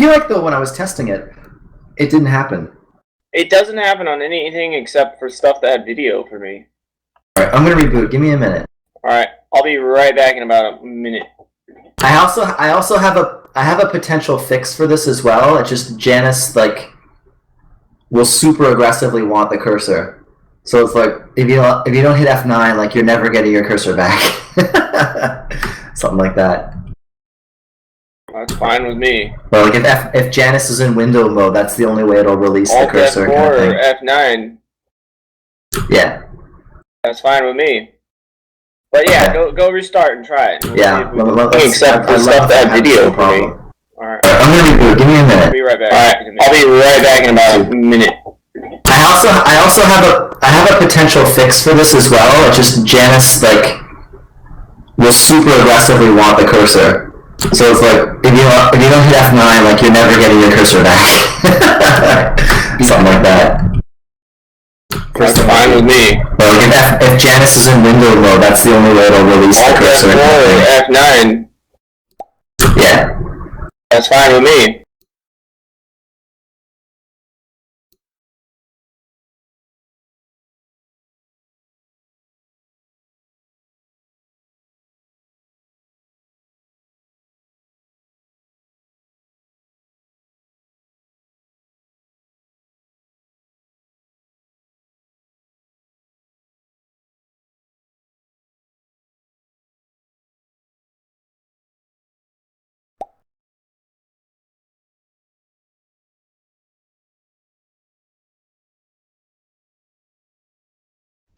feel like though when I was testing it, it didn't happen. It doesn't happen on anything except for stuff that had video for me. All right, I'm gonna reboot. Give me a minute. All right, I'll be right back in about a minute. I also have a potential fix for this as well. It's just Janus like will super aggressively want the cursor. So it's like if you don't hit F9, like you're never getting your cursor back. Something like that. That's fine with me. Well, like if Janus is in window mode, that's the only way it'll release the cursor. Alt F4 or F9. Yeah. That's fine with me. But yeah, go restart and try it. Yeah. Except for stuff that had video for me. Alright. I'm gonna reboot. Give me a minute. I'll be right back. Alright, I'll be right back in about a minute. I also have a potential fix for this as well. It's just Janus like will super aggressively want the cursor. So it's like if you don't hit F9, like you're never getting your cursor back. Something like that. That's fine with me. Well, like if Janus is in window mode, that's the only way it'll release the cursor. Alt F4 or F9. Yeah. That's fine with me.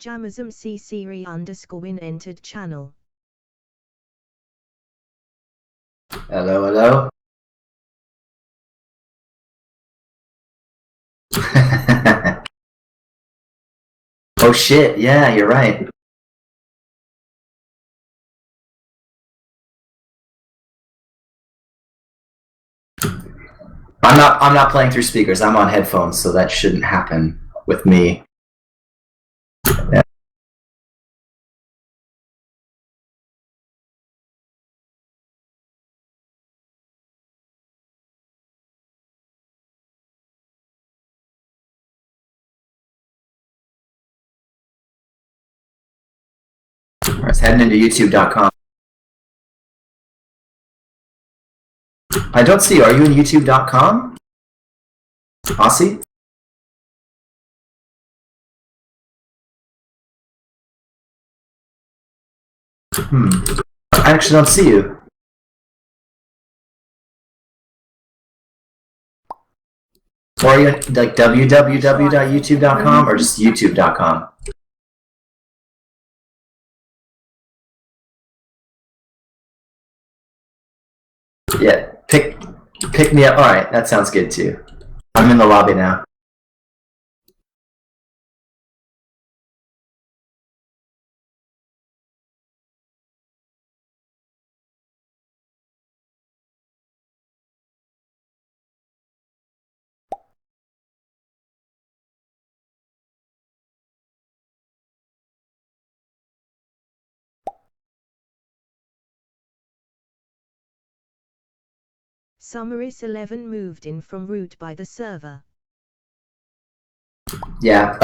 Jamazum C Siri _win entered channel. Hello. Oh shit! Yeah, you're right. I'm not playing through speakers. I'm on headphones, so that shouldn't happen with me. Yeah. Let's head into YouTube.com. I don't see you. Are you in YouTube.com? Aussie? I actually don't see you. Or are you like www.youtube.com or just youtube.com? Yeah, pick me up. All right, that sounds good too. I'm in the lobby now. Summaris 11 moved in from root by the server. Yeah.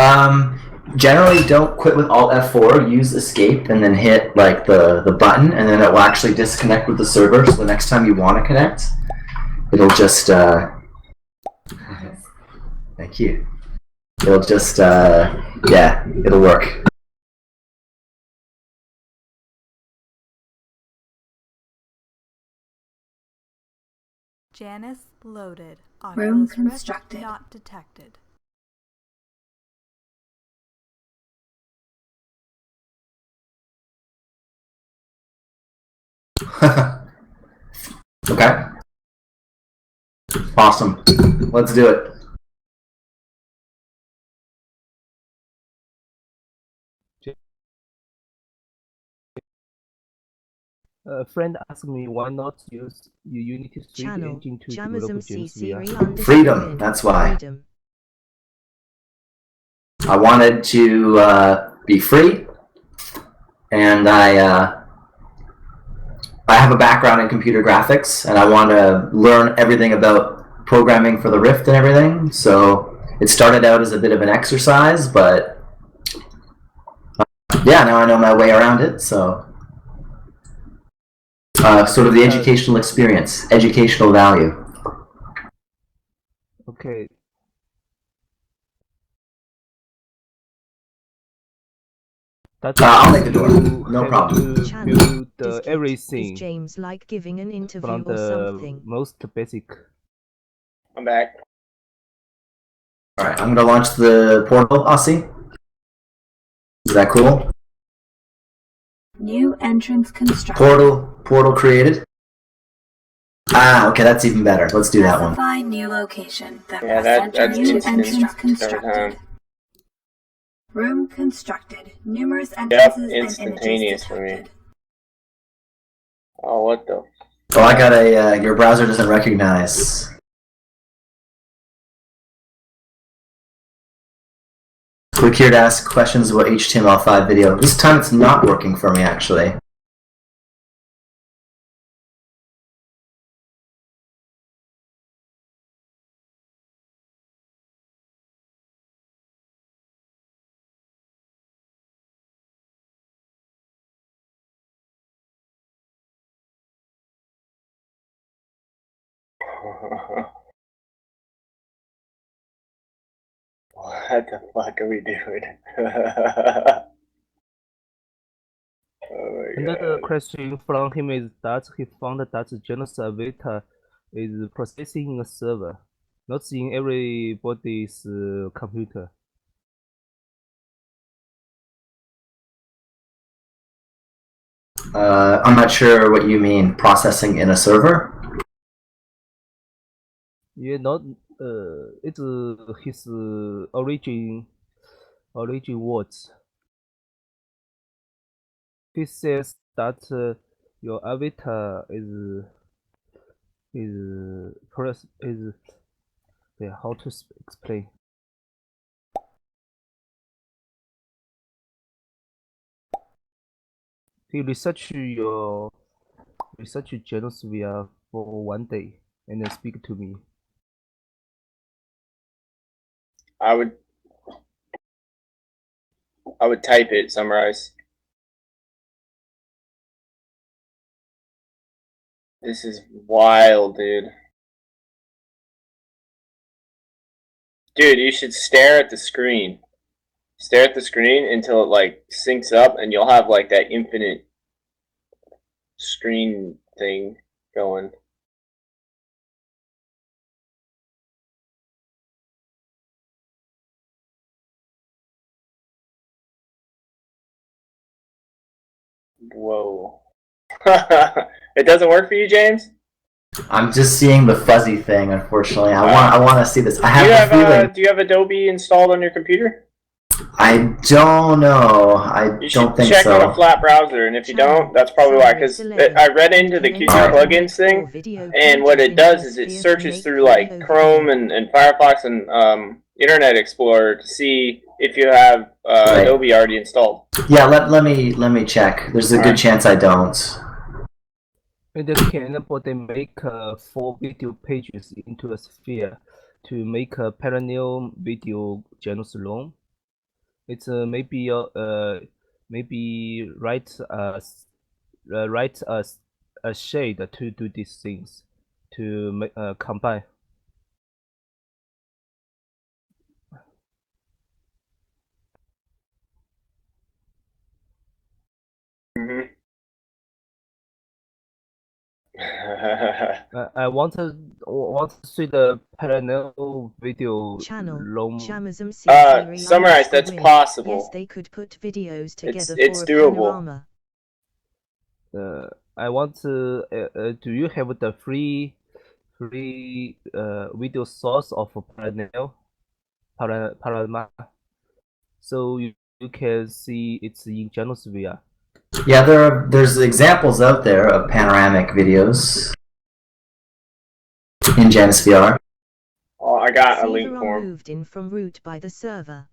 Generally, don't quit with Alt F4. Use Escape and then hit like the button, and then it will actually disconnect with the server. So the next time you want to connect, it'll just. Thank you. It'll just yeah, it'll work. Janus loaded. Room constructed. Not detected. Okay. Awesome. Let's do it. A friend asked me why not use Unity 3 engine to develop games via freedom. That's why. Freedom. I wanted to be free, and I have a background in computer graphics, and I want to learn everything about programming for the Rift and everything. So it started out as a bit of an exercise, but yeah, now I know my way around it. So sort of the educational experience, educational value. Okay. I'll make the door. No problem. To Channel. build Does everything James like giving an interview from or the something? most basic. I'm back. Alright, I'm gonna launch the portal, Aussie. Is that cool? New entrance constructed. Portal created. Ah, okay, that's even better. Let's do that one. Specify new location. Yeah, that's new instant entrance every constructed. time. Room constructed. Numerous Yep, entrances and instantaneous images for me. detected. Oh, what the? Oh, I got a, your browser doesn't recognize. Click here to ask questions about HTML5 video. This time it's not working for me, actually. What the fuck are we doing? Oh my Another god. question from him is that he found that Janus avatar is processing in a server, not in everybody's computer. I'm not sure what you mean, processing in a server? Yeah, not it's his origin words. He says that your avatar is yeah, how to explain. He research Janus via for 1 day and then speak to me. I would type it, summarize. This is wild, dude. Dude, you should stare at the screen. Stare at the screen until it like syncs up and you'll have like that infinite screen thing going. Whoa. It doesn't work for you, James? I'm just seeing the fuzzy thing, unfortunately. I want to see this. I have a feeling. Do you have Adobe installed on your computer? I don't know. I You don't should think check so. on a flat browser, and if you don't, that's probably why. Because I read into the Qt plugins thing, and what it does is it searches through like Chrome and Firefox and Internet Explorer to see if you have Right. Adobe already installed. Yeah, let me check. There's a good chance I don't. And then can they make 4 video pages into a sphere to make a parallel video Janus long? It's maybe write a shade to do these things to make combine. Mm-hmm. I want to see the parallel video Channel. long. Summarize, that's possible. Yes, they could put videos together It's for a doable. panorama. I want to. Do you have the free video source of panorama? So you can see it's in Janus VR. Yeah, there's examples out there of panoramic videos in Janus VR. Oh, I got a link Receiver for him. moved in from root by the server.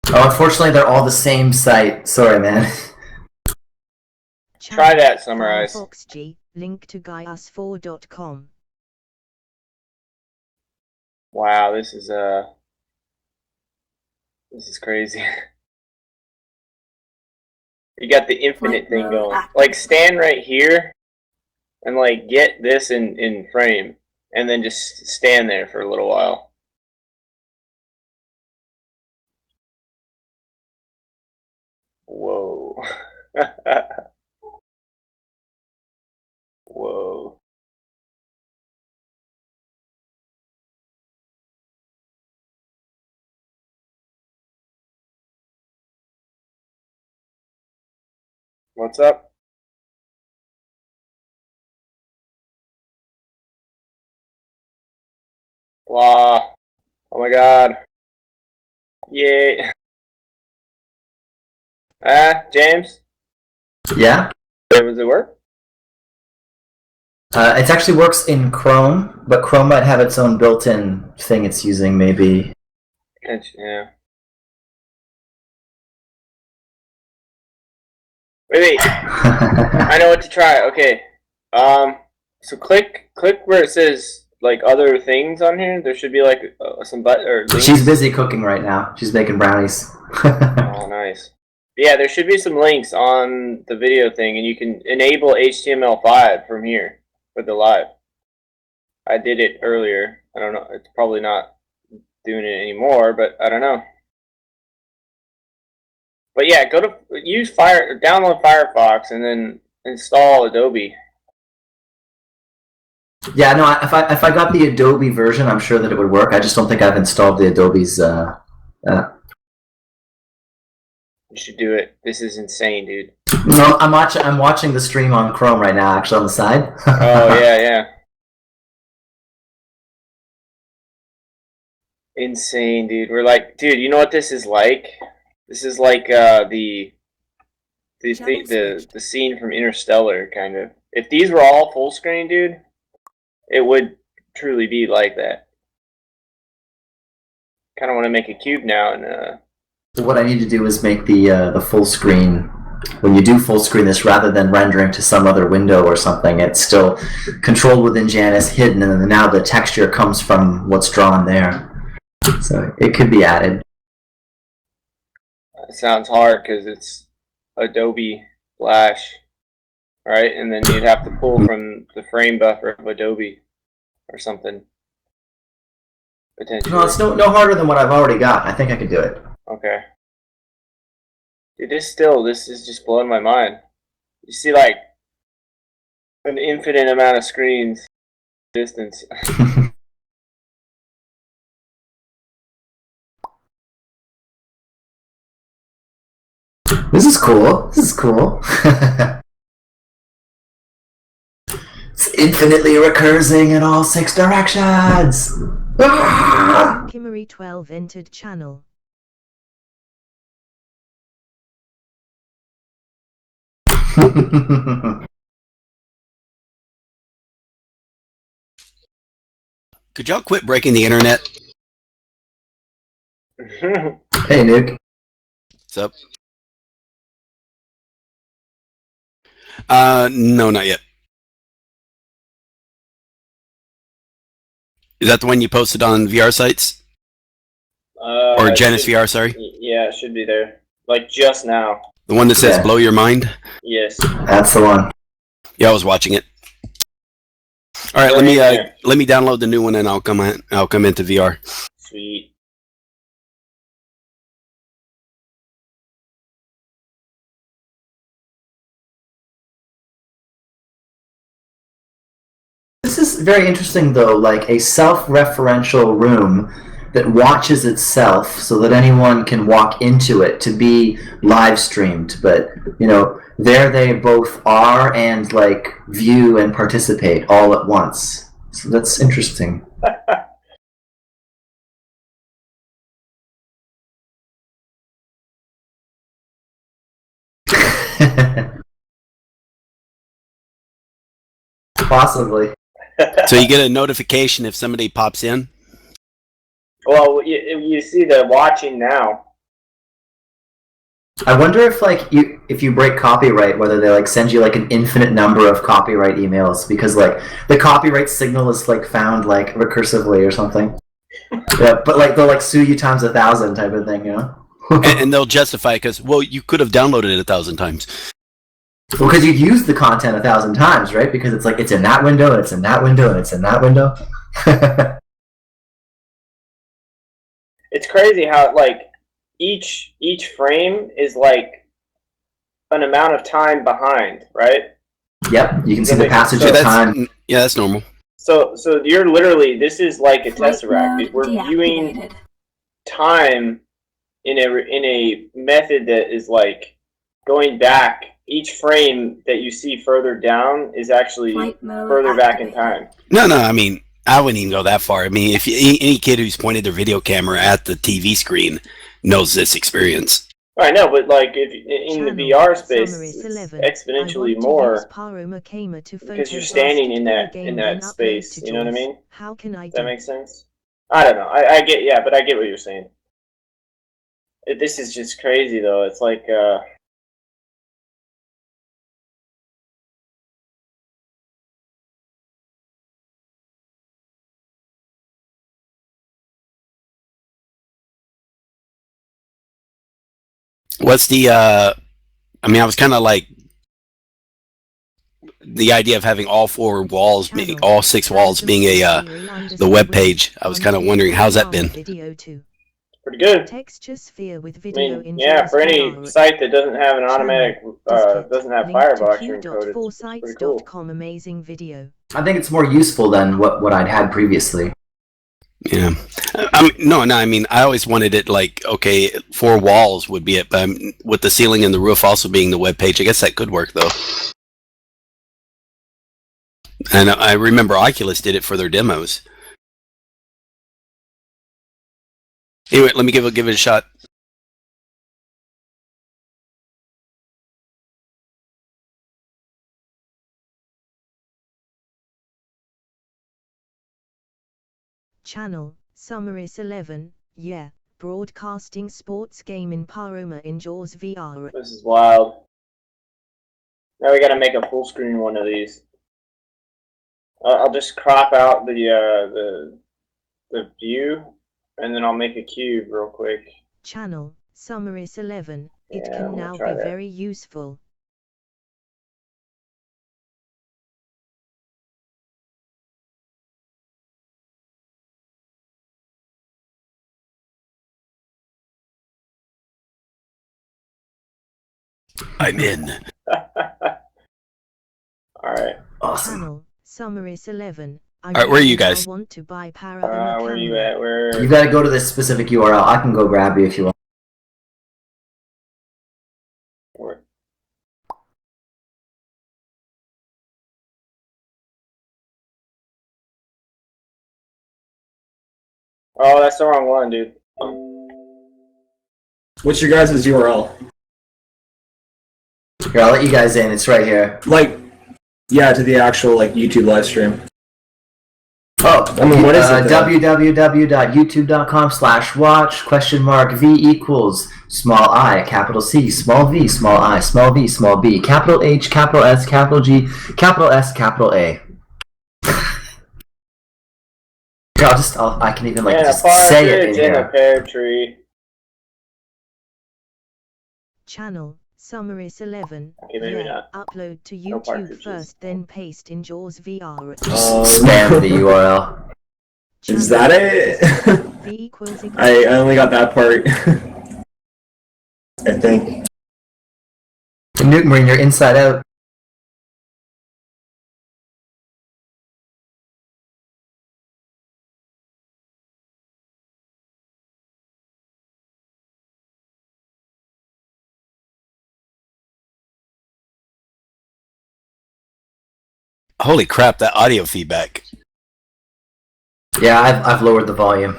Oh, unfortunately, they're all the same site. Sorry, man. Try that, summarize. Fox G, Link to gaius4.com. Wow, this is crazy. You got the infinite Flight thing mode going. active. Like, stand right here and like get this in frame, and then just stand there for a little while. Whoa. Whoa. What's up? Wow. Oh my god. Yay. James? Yeah? Does it work? It actually works in Chrome, but Chrome might have its own built-in thing it's using, maybe. Yeah. Wait. I know what to try. Okay. So click where it says like other things on here. There should be like some links. She's busy cooking right now. She's making brownies. Oh, nice. Yeah, there should be some links on the video thing, and you can enable HTML5 from here for the live. I did it earlier. I don't know. It's probably not doing it anymore, but I don't know. But yeah, download Firefox and then install Adobe. Yeah, no. If I got the Adobe version, I'm sure that it would work. I just don't think I've installed the Adobe's. You should do it. This is insane, dude. No, I'm watching the stream on Chrome right now, actually on the side. Oh yeah. Insane, dude. We're like, dude, you know what this is like? This is like the scene from Interstellar, kind of. If these were all full screen, dude, it would truly be like that. Kind of want to make a cube now, and what I need to do is make the full screen. When you do full screen this, rather than rendering to some other window or something, it's still controlled within Janus, hidden, and then now the texture comes from what's drawn there. So it could be added. it sounds hard because it's Adobe Flash, right? And then you'd have to pull from the frame buffer of Adobe or something. Potentially. No, it's no harder than what I've already got. I think I could do it. Okay. Dude, this is just blowing my mind. You see, like, an infinite amount of screens distance. This is cool. It's infinitely recursing in all 6 directions. Kimmery 12 entered channel. Could y'all quit breaking the internet? Hey, Nuke. What's up? No, not yet. Is that the one you posted on VR sites? Or Janus VR, sorry? Yeah, it should be there. Like, just now. The one that says Yeah. blow your mind? Yes. That's the one. Yeah, I was watching it. All right, let me download the new one and I'll come into VR. Sweet. This is very interesting, though, like a self-referential room that watches itself so that anyone can walk into it to be live streamed. But, you know, there they both are and, like, view and participate all at once. So that's interesting. Possibly. So you get a notification if somebody pops in? Well, you see the watching now. I wonder if like if you break copyright, whether they like send you like an infinite number of copyright emails because like the copyright signal is like found like recursively or something. Yeah, but like they'll like sue you times 1,000 type of thing, you know? And they'll justify it because, well, you could have downloaded it 1,000 times. Well, because you used the content 1,000 times, right? Because it's like it's in that window, and it's in that window, and it's in that window. It's crazy how like each frame is like an amount of time behind, right? Yep, you can see That the makes passage sense. of time. Yeah, that's normal. So you're literally, this is like a Flight tesseract. mode We're viewing deactivated. time in a method that is like going back. Each frame that you see further down is actually Flight mode further back in activated. time. No, I mean, I wouldn't even go that far. I mean, if any kid who's pointed their video camera at the TV screen knows this experience. I know, but like if in the Channel, VR space, Summaries it's 11. exponentially I want to more use Paroma Gamer to because you're photograph standing in to a that game, then upload space. to You know what I JAWS. mean? How can I Does that do? make sense? I don't know. I get, yeah, but I get what you're saying. This is just crazy though. It's like What's the? I mean, I was kind of like the idea of having all four walls, Channel, all six walls being the web page. I was kind of wondering how's that been. Video 2. pretty good. Texture sphere with I video mean, yeah, for any site that doesn't have an automatic, doesn't have Firebox encoded, it's pretty cool. q.sites.com. Amazing video. I think it's more useful than what I'd had previously. Yeah, no. I mean, I always wanted it like, okay, 4 walls would be it, but with the ceiling and the roof also being the web page, I guess that could work though. And I remember Oculus did it for their demos. Anyway, let me give it a shot. Channel, Summaries 11, yeah, broadcasting sports game in Paroma in JAWS VR. This is wild. Now we gotta make a full screen one of these. I'll just crop out the view, and then I'll make a cube real quick. Channel, Summaries 11, it Yeah, I'm can gonna now try be that. very useful. I'm in. Alright. Awesome. Channel, Summaries 11. Alright, where are you guys? I want to buy Paroma Where are you camera. at? Where? You gotta go to this specific URL. I can go grab you if you want. Where? Oh, that's the wrong one, dude. What's your guys' URL? Here, I'll let you guys in. It's right here. Like, yeah, to the actual like YouTube live stream. Oh, I mean, what is it then? www.youtube.com/watch?v=small I, capital C, small v, small I, small v, small b, capital H, capital S, capital G, capital S, capital A. Here, I can even like And a just say it in partridge in a here. pear tree. Channel, Summaries 11. Okay, maybe yeah, not. upload to No YouTube partridges. first, then paste in JAWS VR. Spam the URL. Is that it? V equals I only got that part. I think. Nuke Marine, you're inside out. Holy crap, that audio feedback. Yeah, I've lowered the volume.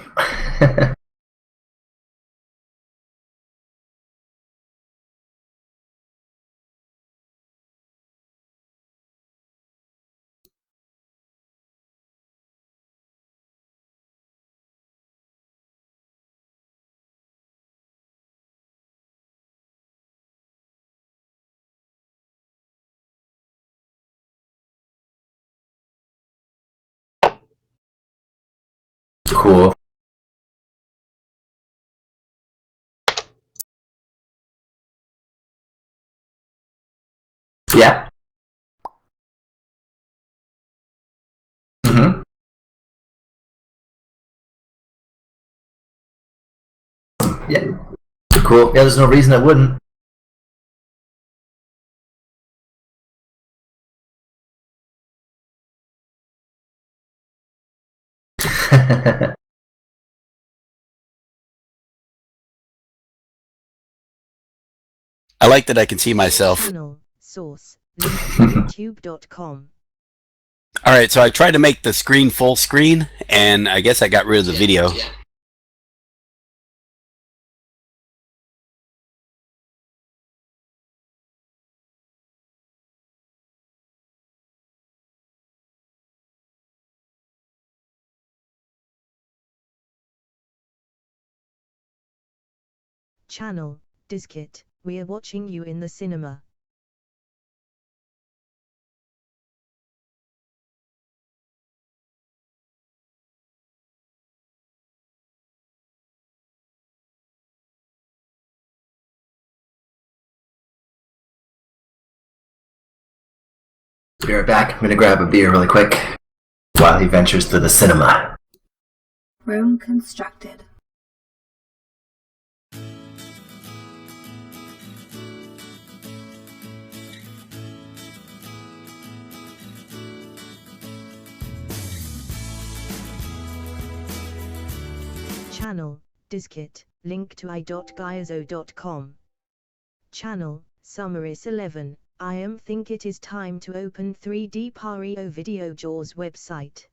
cool. Yeah. Mm-hmm. Yeah. Cool. Yeah, there's no reason it wouldn't. I like that I can see myself. Channel source youtube.com. All right, so I tried to make the screen full screen, and I guess I got rid of the video. Channel Dizkit. We are watching you in the cinema. Be right back. I'm gonna grab a beer really quick while he ventures to the cinema. Room constructed. Channel Dizkit. Link to i.gaiazo.com. Channel Summaris 11. I am think it is time to open 3D Pario Video Jaws website.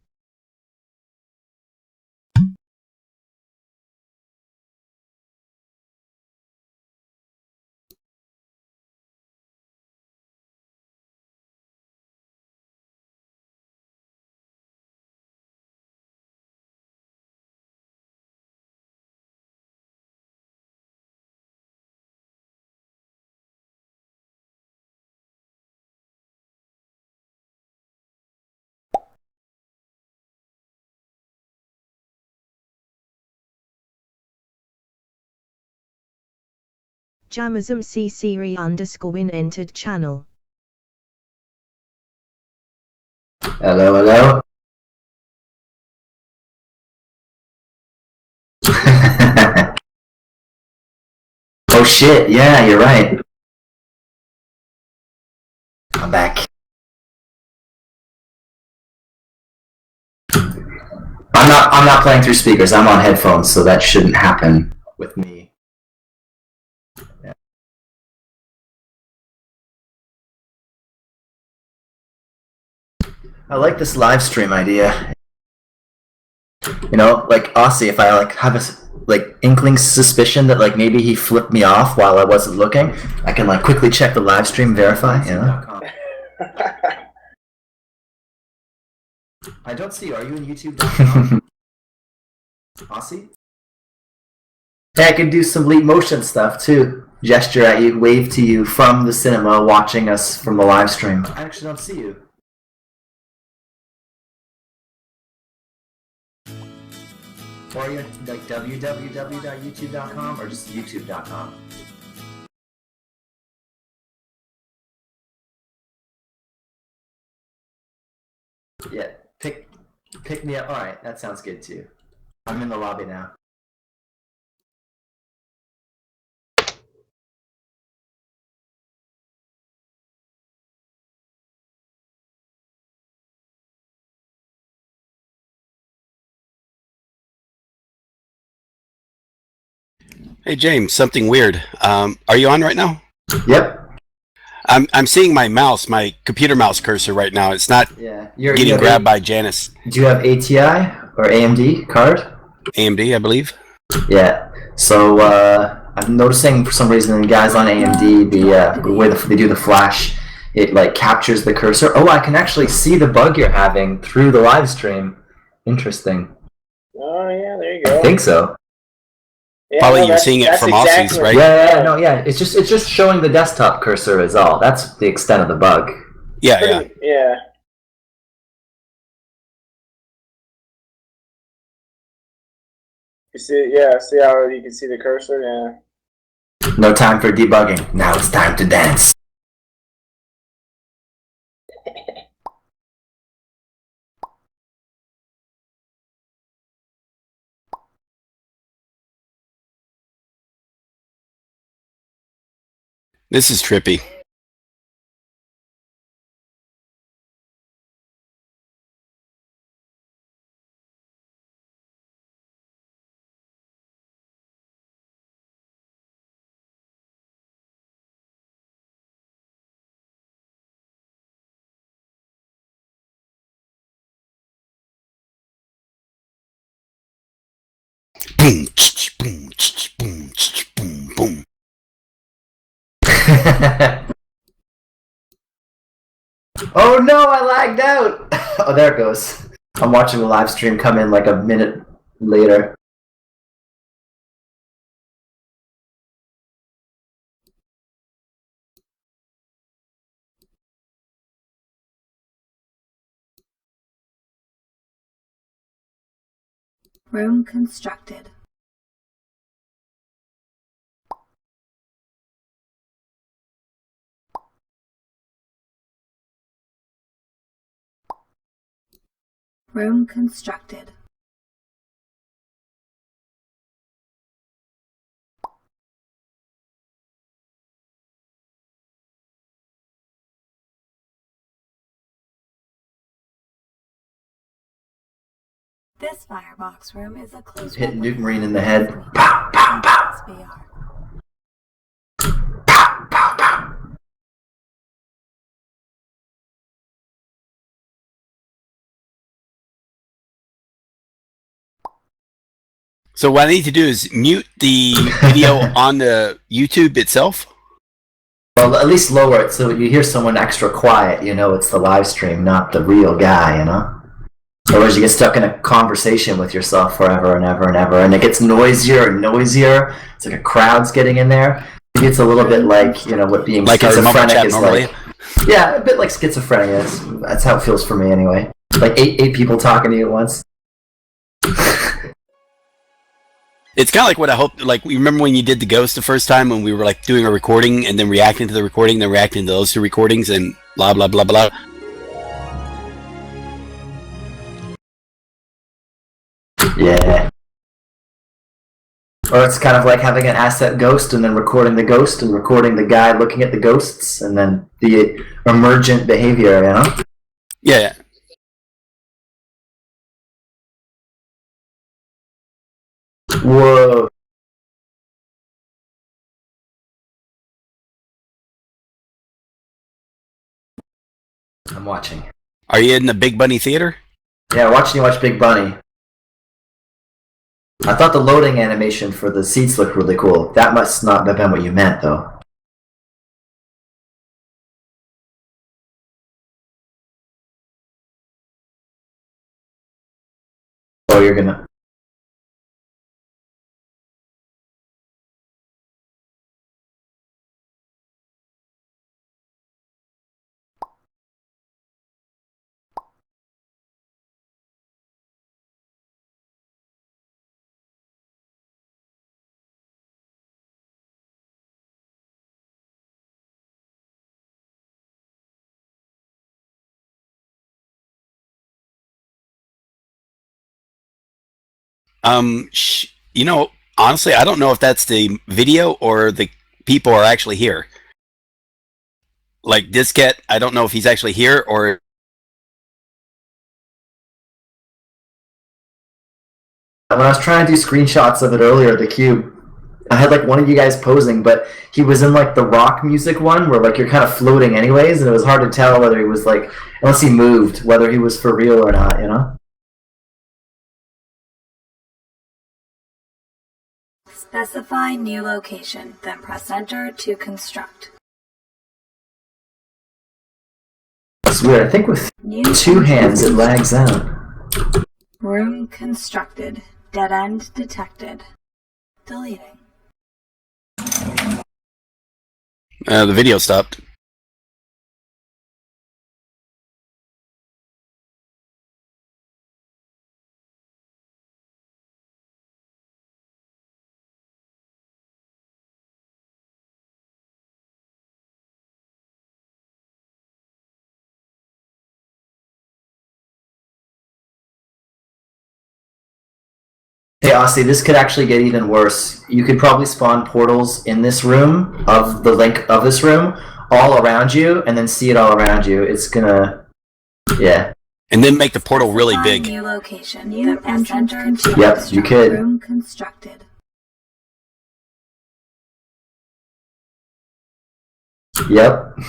Jamazam C Siri _win entered channel. Hello, hello. Oh shit, yeah, you're right. I'm back. I'm not playing through speakers, I'm on headphones, so that shouldn't happen with me. Yeah. I like this live stream idea. You know, like Aussie, if I like have a inkling suspicion that like maybe he flipped me off while I wasn't looking, I can like quickly check the live stream, verify, you know? I don't see you. Are you in YouTube.com? Aussie? Yeah, I can do some leap motion stuff too. Gesture at you, wave to you from the cinema watching us from the live stream. I actually don't see you. Or are you like www.youtube.com or just youtube.com? Yeah, pick me up. Alright, that sounds good too. I'm in the lobby now. Hey James, something weird. Are you on right now? Yep. I'm seeing my mouse, my computer mouse cursor right now. It's not getting grabbed by Janus. Do you have ATI or AMD card? AMD, I believe. Yeah. So I'm noticing for some reason the guys on AMD, the way they do the flash, it like captures the cursor. Oh, I can actually see the bug you're having through the live stream. Interesting. Oh yeah, there you go. I think so. Yeah, Probably you're seeing it from Aussies, right? Yeah. It's just showing the desktop cursor is all. That's the extent of the bug. Yeah. You see, yeah, see how you can see the cursor? Yeah. No time for debugging. Now it's time to dance. This is trippy. Boom, boom, boom, boom, boom. Oh no, I lagged out! Oh, there it goes. I'm watching the live stream come in like a minute later. Room constructed. Room constructed. This firebox room is a closed Hit room. Newton Marine in the head. Pow, pow, pow. VR. Pow, pow, pow. So what I need to do is mute the video on the YouTube itself. Well, at least lower it so you hear someone extra quiet, you know it's the live stream, not the real guy, you know? Otherwise you get stuck in a conversation with yourself forever and ever and ever, and it gets noisier and noisier. It's like a crowd's getting in there. Maybe it's a little bit like, you know, what being Like our mumble schizophrenic chat is normally? like. Yeah, a bit like schizophrenia. That's how it feels for me anyway. Like eight people talking to you at once. It's kind of like what I hope. Like, you remember when you did the ghost the first time when we were like doing a recording and then reacting to the recording, then reacting to those two recordings, and blah blah blah blah. Yeah. Or it's kind of like having an asset ghost and then recording the ghost and recording the guy looking at the ghosts and then the emergent behavior, you know? Yeah. Whoa. I'm watching. Are you in the Big Bunny Theater? Yeah, watching you watch Big Bunny. I thought the loading animation for the seats looked really cool. That must not have been what you meant, though. Oh, you're gonna... You know, honestly, I don't know if that's the video or the people are actually here. Like Disket, I don't know if he's actually here or. When I was trying to do screenshots of it earlier, the cube, I had like one of you guys posing, but he was in like the rock music one where like you're kind of floating anyways, and it was hard to tell whether he was like, unless he moved, whether he was for real or not, you know? Specify new location, then press enter to construct. It's weird. I think with two hands it lags out. Room constructed. Dead end detected. Deleting. The video stopped. Hey, Aussie, this could actually get even worse. You could probably spawn portals in this room, of the link of this room, all around you, and then see it all around you. It's gonna... Yeah. And then make the portal really Specify big. New location. New entrance. Yep, you could. Room constructed. Yep.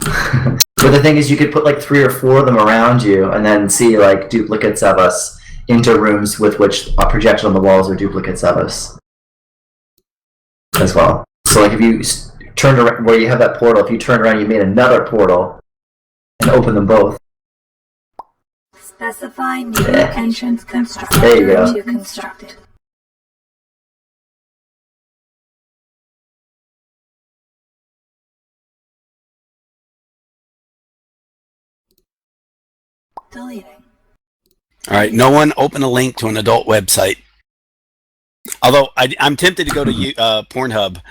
But the thing is, you could put like 3 or 4 of them around you, and then see like duplicates of us into rooms with which a projection on the walls are duplicates of us as well. So like if you turned around where you have that portal, if you turned around, you made another portal and opened them both. Specify new entrance constructed. There you go. To constructed. Deleting. All right, no one open a link to an adult website. Although I'm tempted to go to Pornhub.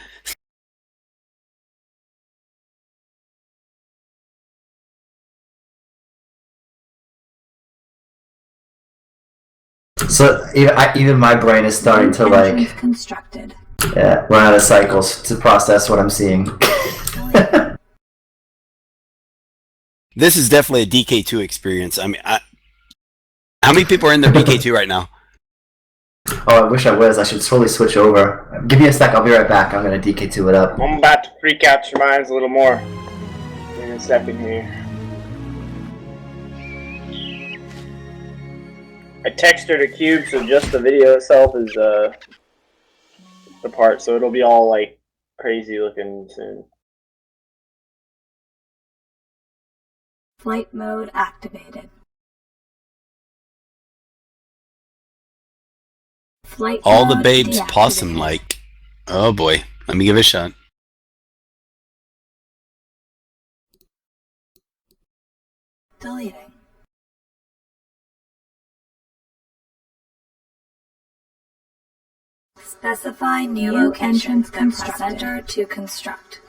So even my brain is starting to like Constructed. run out of cycles to process what I'm seeing. This is definitely a DK2 experience. I mean, how many people are in their DK2 right now? Oh, I wish I was. I should totally switch over. Give me a sec. I'll be right back. I'm gonna DK2 it up. I'm about to freak out your minds a little more in a second here. I textured a cube, so just the video itself is the part, so it'll be all like crazy looking soon. Flight mode activated. Flight All the mode babes deactivated. possum like. Oh boy, let me give it a shot. Deleting. Specify new entrance center to construct.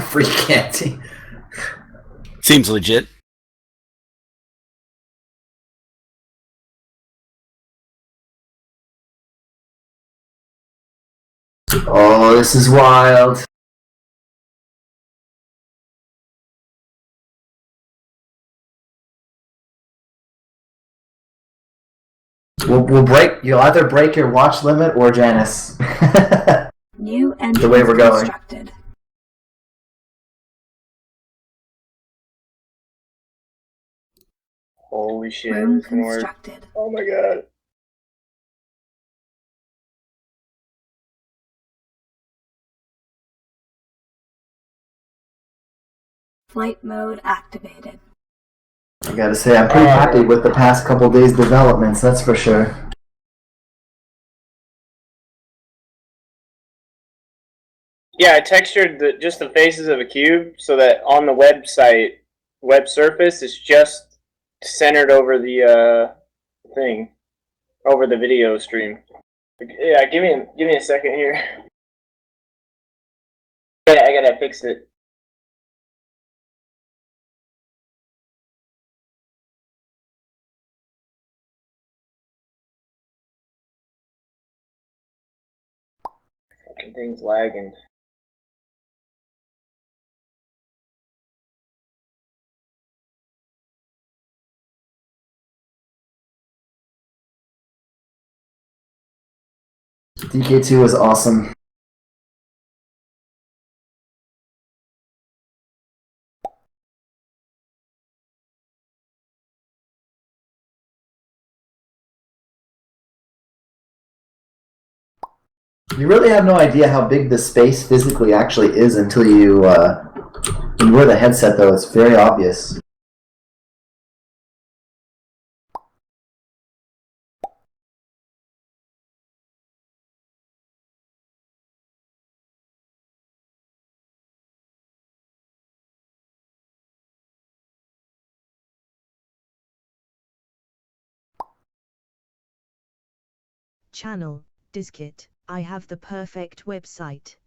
Free candy. Seems legit. Oh, this is wild. We'll break. You'll either break your watch limit or Janus. New entrance The way we're going. constructed. Holy shit, Room it's gonna work. constructed. Oh my god. Flight mode activated. I gotta say, I'm pretty happy with the past couple days' developments, that's for sure. Yeah, I textured just the faces of a cube so that on the website, web surface is just centered over the thing, over the video stream. Yeah, give me a second here. Yeah, I gotta fix it. Fucking thing's lagging. DK2 is awesome. You really have no idea how big the space physically actually is until you wear the headset, though. It's very obvious. Channel, Dizkit, I have the perfect website.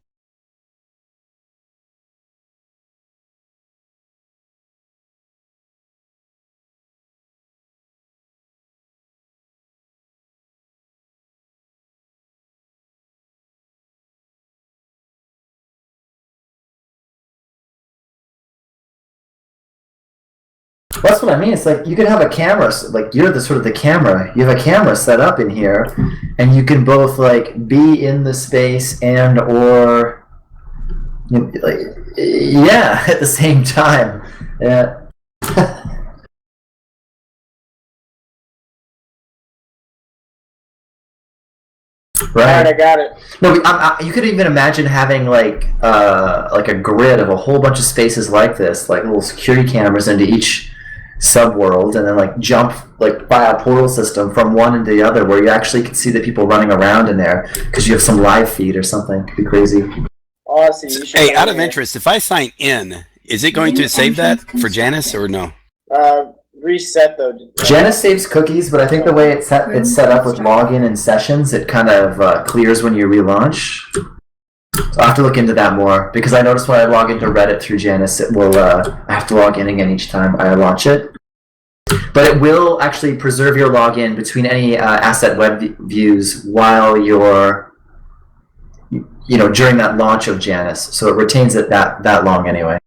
That's what I mean. It's like you could have a camera, like you're the sort of the camera. You have a camera set up in here, and you can both like be in the space and or like yeah at the same time. Yeah. Alright, I got it. No, you could even imagine having like a grid of a whole bunch of spaces like this, like little security cameras into each subworld, and then like jump like by a portal system from one into the other, where you actually can see the people running around in there because you have some live feed or something. It'd be crazy. Awesome. You should Hey, out of interest, if I sign in, is it going to save that for Janus or no? Reset though. Janus saves cookies, but I think the way it's set up with login and sessions, it kind of clears when you relaunch. So I have to look into that more, because I noticed when I log into Reddit through Janus, it will I have to log in again each time I launch it. But it will actually preserve your login between any asset web views while you're, during that launch of Janus. So it retains it that long anyway.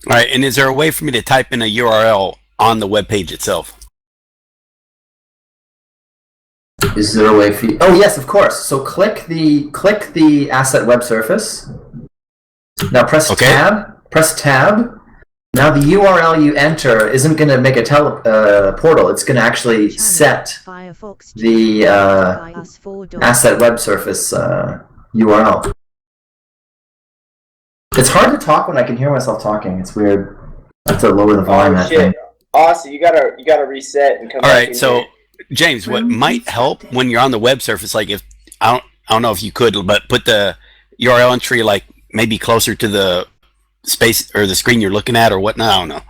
All right, and is there a way for me to type in a URL on the web page itself? Is there a way for you? Oh yes, of course. So click the asset web surface. Now press tab. Press tab. Now the URL you enter isn't going to make a portal. It's going to actually set the asset web surface URL. It's hard to talk when I can hear myself talking. It's weird. I have to lower the volume. Oh, shit. Awesome. You gotta reset and come back. All right, so James, what might help when you're on the web surface, like if I don't know if you could, but put the URL entry like maybe closer to the space or the screen you're looking at or whatnot. I don't know.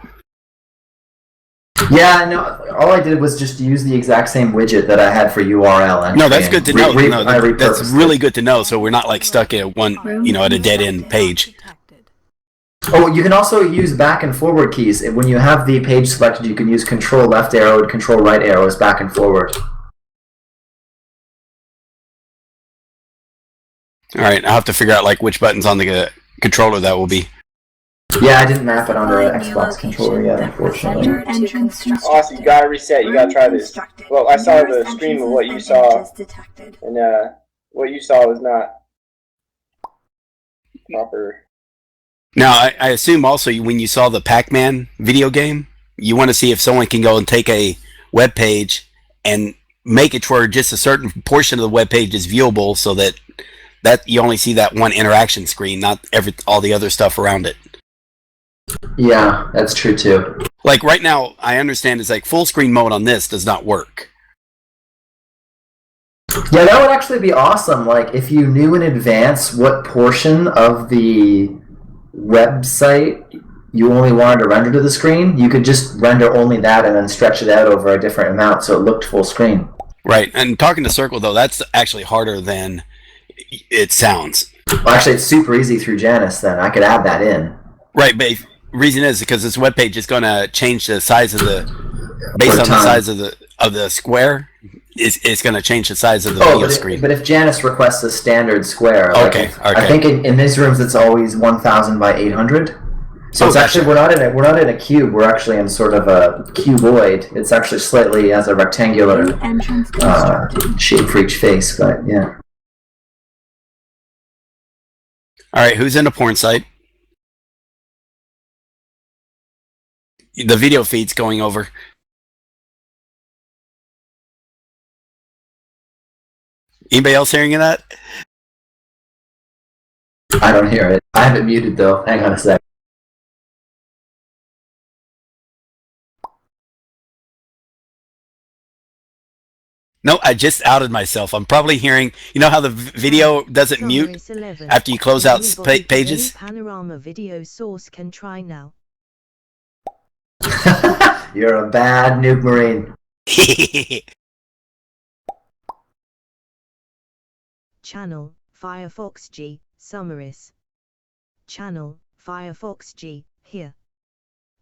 Yeah, no. All I did was just use the exact same widget that I had for URL entry. No, that's good to know. That's really good to know. So we're not like stuck at at a dead end page. Oh, you can also use back and forward keys. When you have the page selected, you can use Control left arrow and Control right arrow as back and forward. All right, I'll have to figure out like which buttons on the controller that will be. Yeah, I didn't map it onto the Xbox controller yet, unfortunately. Awesome, you gotta reset. You gotta try this. Well, I saw the stream of what you saw, and what you saw was not proper. Now, I assume also when you saw the Pac-Man video game, you want to see if someone can go and take a web page and make it to where just a certain portion of the web page is viewable, so that you only see that one interaction screen, not all the other stuff around it. Yeah, that's true too. Like right now, I understand it's like full screen mode on this does not work. Yeah, that would actually be awesome. Like if you knew in advance what portion of the website you only wanted to render to the screen, you could just render only that and then stretch it out over a different amount so it looked full screen. Right, and talking to Circle though, that's actually harder than it sounds. Well, actually, it's super easy through Janus. Then I could add that in. Right, but reason is because this web page is going to change the size of the based on the size of the square. It's going to change the size of the video screen. But if Janus requests a standard square, okay. I think in these rooms it's always 1,000 by 800. So it's actually we're not in a cube. We're actually in sort of a cuboid. It's actually slightly has a rectangular shape for each face. But yeah. All right, who's in a porn site? The video feed's going over. Anybody else hearing that? I don't hear it. I have it muted though. Hang on a sec. No, I just outed myself. I'm probably hearing. You know how the video doesn't mute after you close out pages? Panorama video source can try now. You're a bad noob marine. Channel, Firefox G, summaries. Channel, Firefox G, here.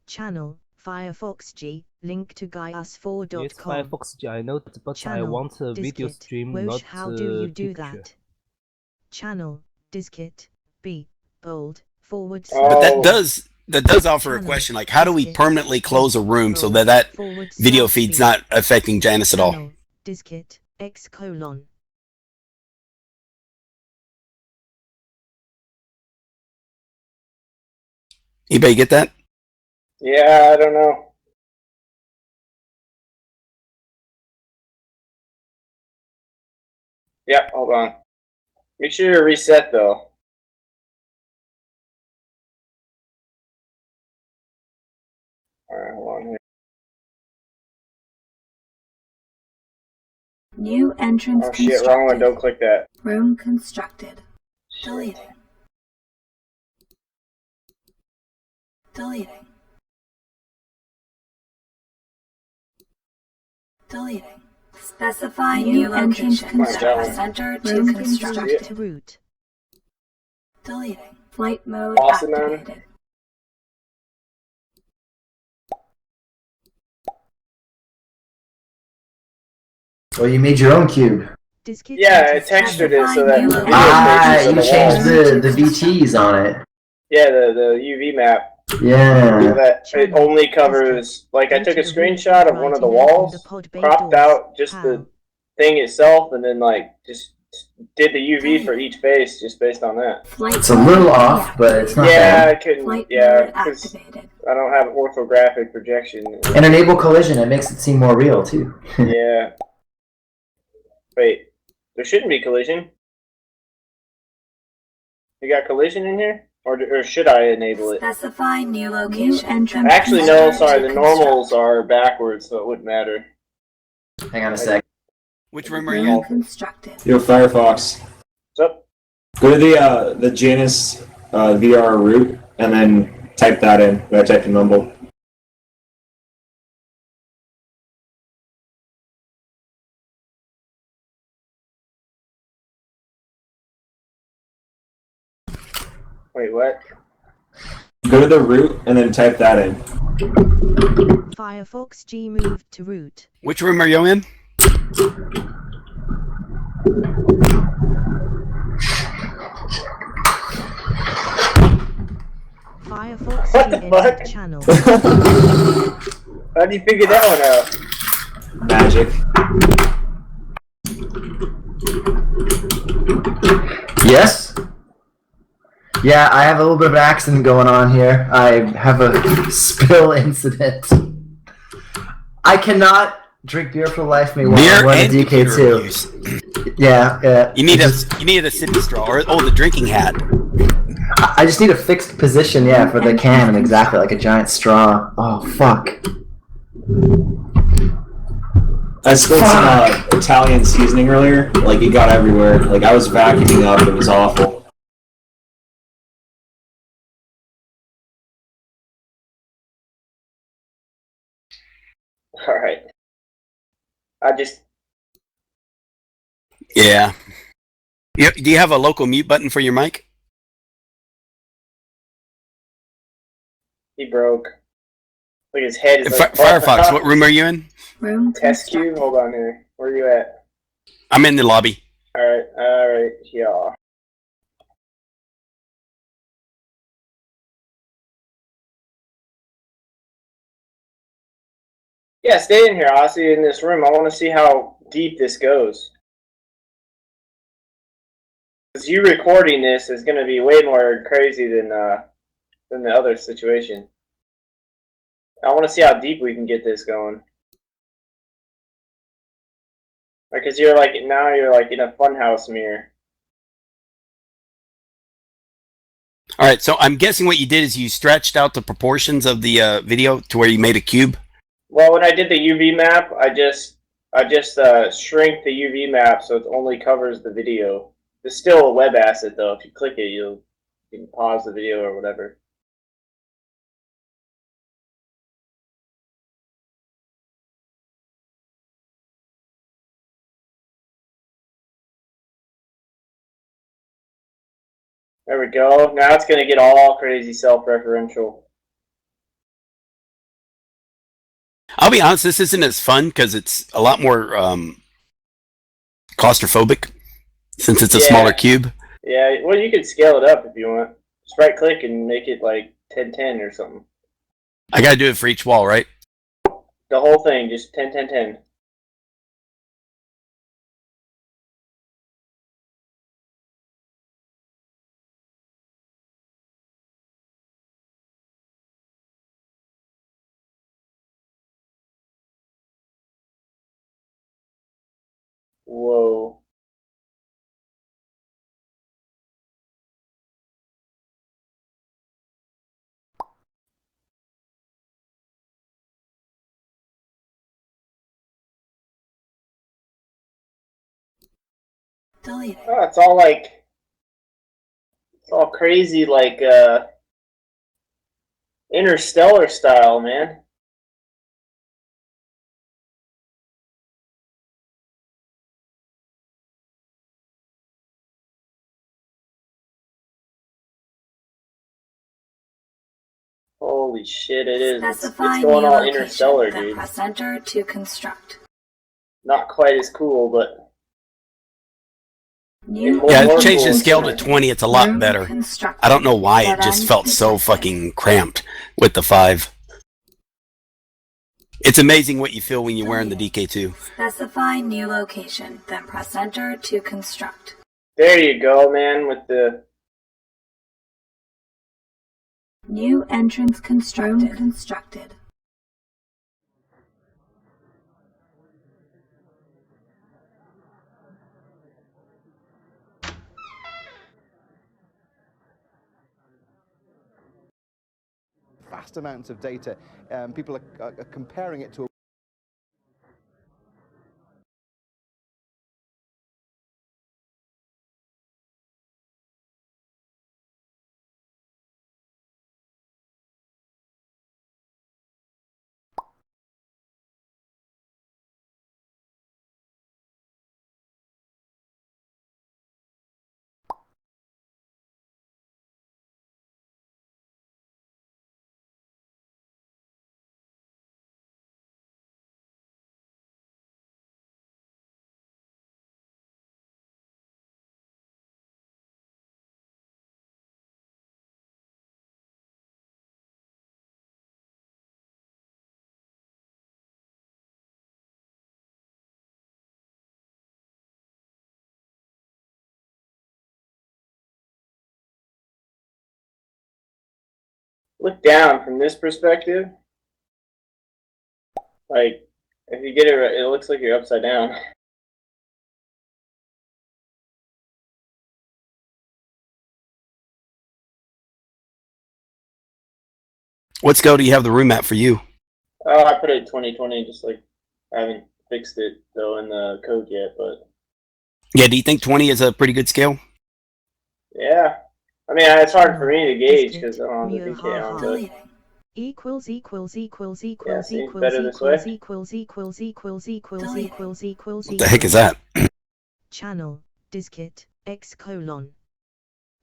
Channel, Firefox G, link to guyus4.com. Yes, Firefox G, I know that, but Channel, I want a video diskette, stream, Wosh, not how do you do picture. that? Channel, diskette, B, bold, forward Oh. But slash. that does offer a Channel, question, like how do we diskette, permanently close a room so bold, that forward video slash feed's B. not affecting Janus at all? Channel, diskette, X:. Anybody get that? Yeah, I don't know. Yep, hold on. Make sure you reset though. Alright, hold on here. New entrance Oh shit, wrong one, don't click that. Room constructed. Deleting. Deleting. Deleting. Specify new location. Press enter to constructed. To root. Deleting. Flight mode Awesome, man. activated. Well, you made your own cube. Diskette Yeah, I into textured channel. it so that the video Ah, pictures on you the changed walls. the VTs on it. Yeah, the UV map. So Yeah. that it only covers, like I took a screenshot of one of the walls, cropped out just the thing itself, and then like just did the UV for each face just based on that. It's a little off, but it's not Yeah, I bad. couldn't. Flight Yeah, mode 'cause activated. I don't have orthographic projection. And enable collision, it makes it seem more real too. Yeah. Wait, there shouldn't be collision. You got collision in here? Or should I enable it? Specify new location. Actually, no, sorry, the normals are backwards, so it wouldn't matter. Hang on a sec. Which room are you Room in? constructed. Yo, Firefox. What's up? Go to the Janus VR root and then type that in. I typed in Mumble. Wait, what? Go to the root and then type that in. Firefox G moved to root. Which room are you in? Firefox What G the fuck? entered channel. How do you figure that one out? Magic. Yes? Yeah, I have a little bit of an accident going on here. I have a spill incident. I cannot drink beer for the life of me while Beer I'm running and a computer DK2. abuse. Yeah, You need a sippy straw or the drinking hat. I just need a fixed position, yeah, for the can, exactly like a giant straw. Oh, fuck. I spilled some Italian seasoning earlier. Like, it got everywhere. Like, I was vacuuming up. It was awful. Alright. I just. Yeah. Do you have a local mute button for your mic? He broke. Look, his head is like. Firefox, what room are you in? Room Test cube? constructed. Hold on here. Where are you at? I'm in the lobby. Alright, yeah. Yeah, stay in here, Aussie, in this room. I want to see how deep this goes. Because you recording this is going to be way more crazy than the other situation. I want to see how deep we can get this going. Because you're like, now you're like in a funhouse mirror. All right, so I'm guessing what you did is you stretched out the proportions of the video to where you made a cube. Well, when I did the UV map, I just shrink the UV map so it only covers the video. It's still a web asset though. If you click it, you can pause the video or whatever. There we go. Now it's going to get all crazy self-referential. I'll be honest, this isn't as fun because it's a lot more claustrophobic since it's a smaller cube. Yeah, well, you can scale it up if you want. Just right click and make it like 1010 or something. I gotta do it for each wall, right? The whole thing, just 101010. Whoa. Deleted. Oh, it's all like, it's all crazy like interstellar style, man. Holy shit, it is. It's Specify going new all location, interstellar, then dude. press enter to construct. Not quite as cool, but New more Yeah, cool change the and scale to different. 20. It's a lot room better. constructed. I don't know why it just Button felt so detected. fucking cramped with the 5. It's amazing what you feel when you're wearing the DK2. Specify new location, then press enter to construct. There you go, man, with the New entrance constructed. Room constructed. Vast amounts of data. People are comparing it to a look down from this perspective. Like, if you get it right, it looks like you're upside down. What scale do you have the room at for you? Oh, I put it 2020, just like, I haven't fixed it, though, in the code yet, but Yeah, do you think 20 is a pretty good scale? yeah. I mean, it's hard for me to gauge, because I don't have the DK on, but Deleting. Equals equals equals yeah, equals see, equals better this equals way. equals equals equals equals Delete. equals equals What the heck is that? Channel diskit :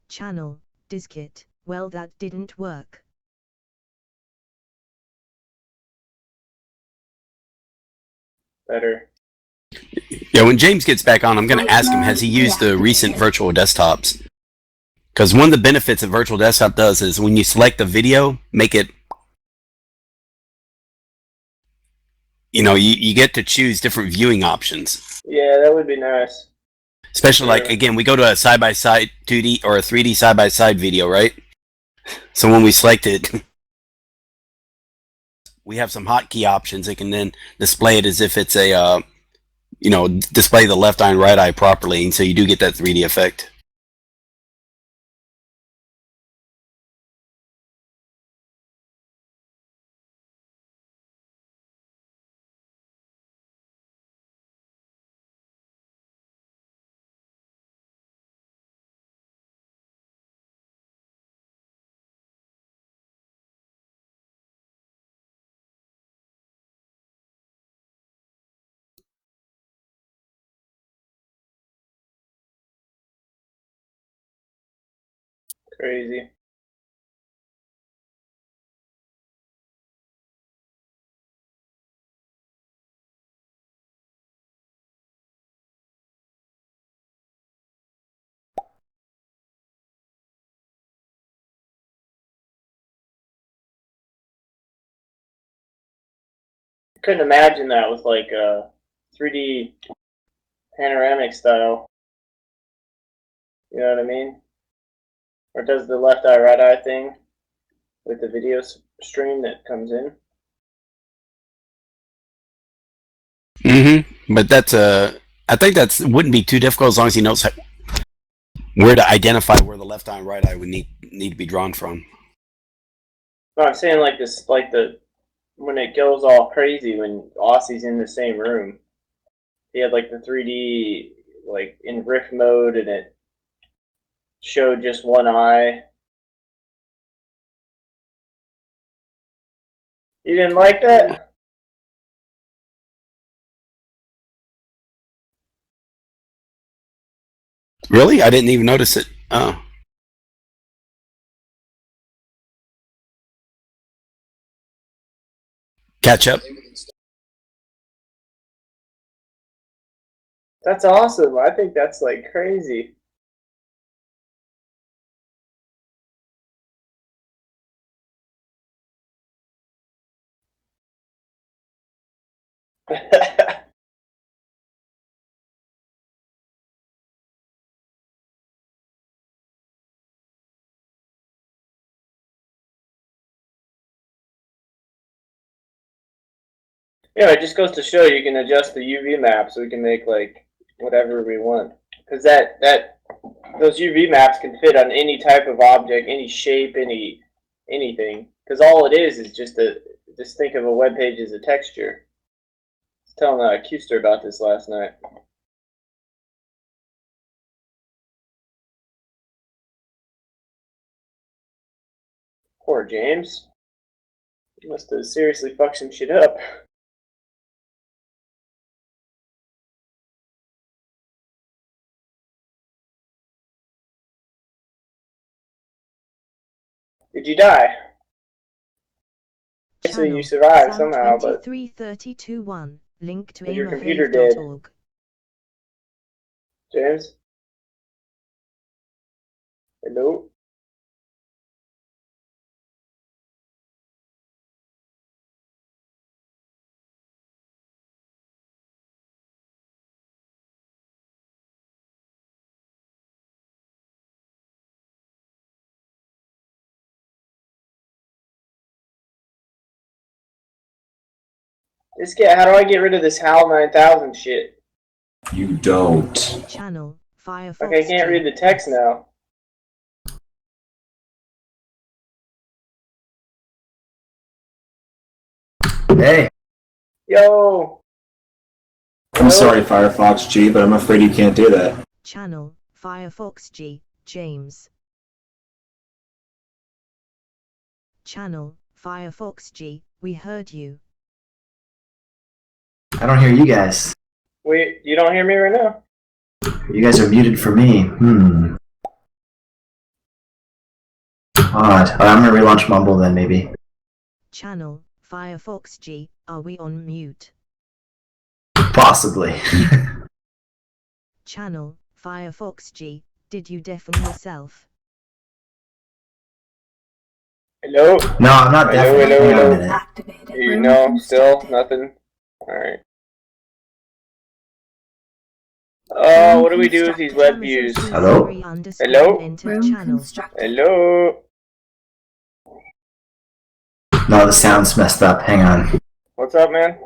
channel diskit. Well, that didn't work. Better. Yeah, when James gets back on, I'm going to ask him, has he used the recent virtual desktops? Because one of the benefits that virtual desktop does is when you select the video, make it, you get to choose different viewing options. Yeah, that would be nice. Especially like, again, we go to a side-by-side 2D or a 3D side-by-side video, right? So when we select it, we have some hotkey options. It can then display it as if it's a, display the left eye and right eye properly. And so you do get that 3D effect. Crazy. Couldn't imagine that with like a 3D panoramic style. You know what I mean? Or does the left eye, right eye thing with the video stream that comes in. But that's I think that's wouldn't be too difficult as long as he knows where to identify where the left eye and right eye would need to be drawn from. No, I'm saying like this, like when it goes all crazy when Aussie's in the same room. He had like the 3D like in riff mode and it showed just one eye. You didn't like that? Really? I didn't even notice it. Oh. Catch up. That's awesome. I think that's like crazy. Yeah, it just goes to show you can adjust the UV map so we can make like whatever we want. Because those UV maps can fit on any type of object, any shape, anything. Because all it is just think of a web page as a texture. I was telling Custer about this last night. Poor James. He must have seriously fucked some shit up. Did you die? So you survived somehow, but 23321 link to your computer did. James? Hello? How do I get rid of this HAL 9000 shit? You don't. Channel Firefox. Okay, I can't read the text now. Hey. Yo. I'm sorry, Firefox G, but I'm afraid you can't do that. Channel Firefox G, James. Channel Firefox G, we heard you. I don't hear you guys. Wait, you don't hear me right now? You guys are muted for me. Odd. I'm gonna relaunch Mumble then, maybe. Channel Firefox G, are we on mute? Possibly. Channel Firefox G, did you deafen yourself? Hello? No, I'm not deafening. Hello. Activated. You know, still nothing? Alright. Oh, what do we do with these web views? Hello? Hello? Channel. Hello? No, the sound's messed up. Hang on. What's up, man?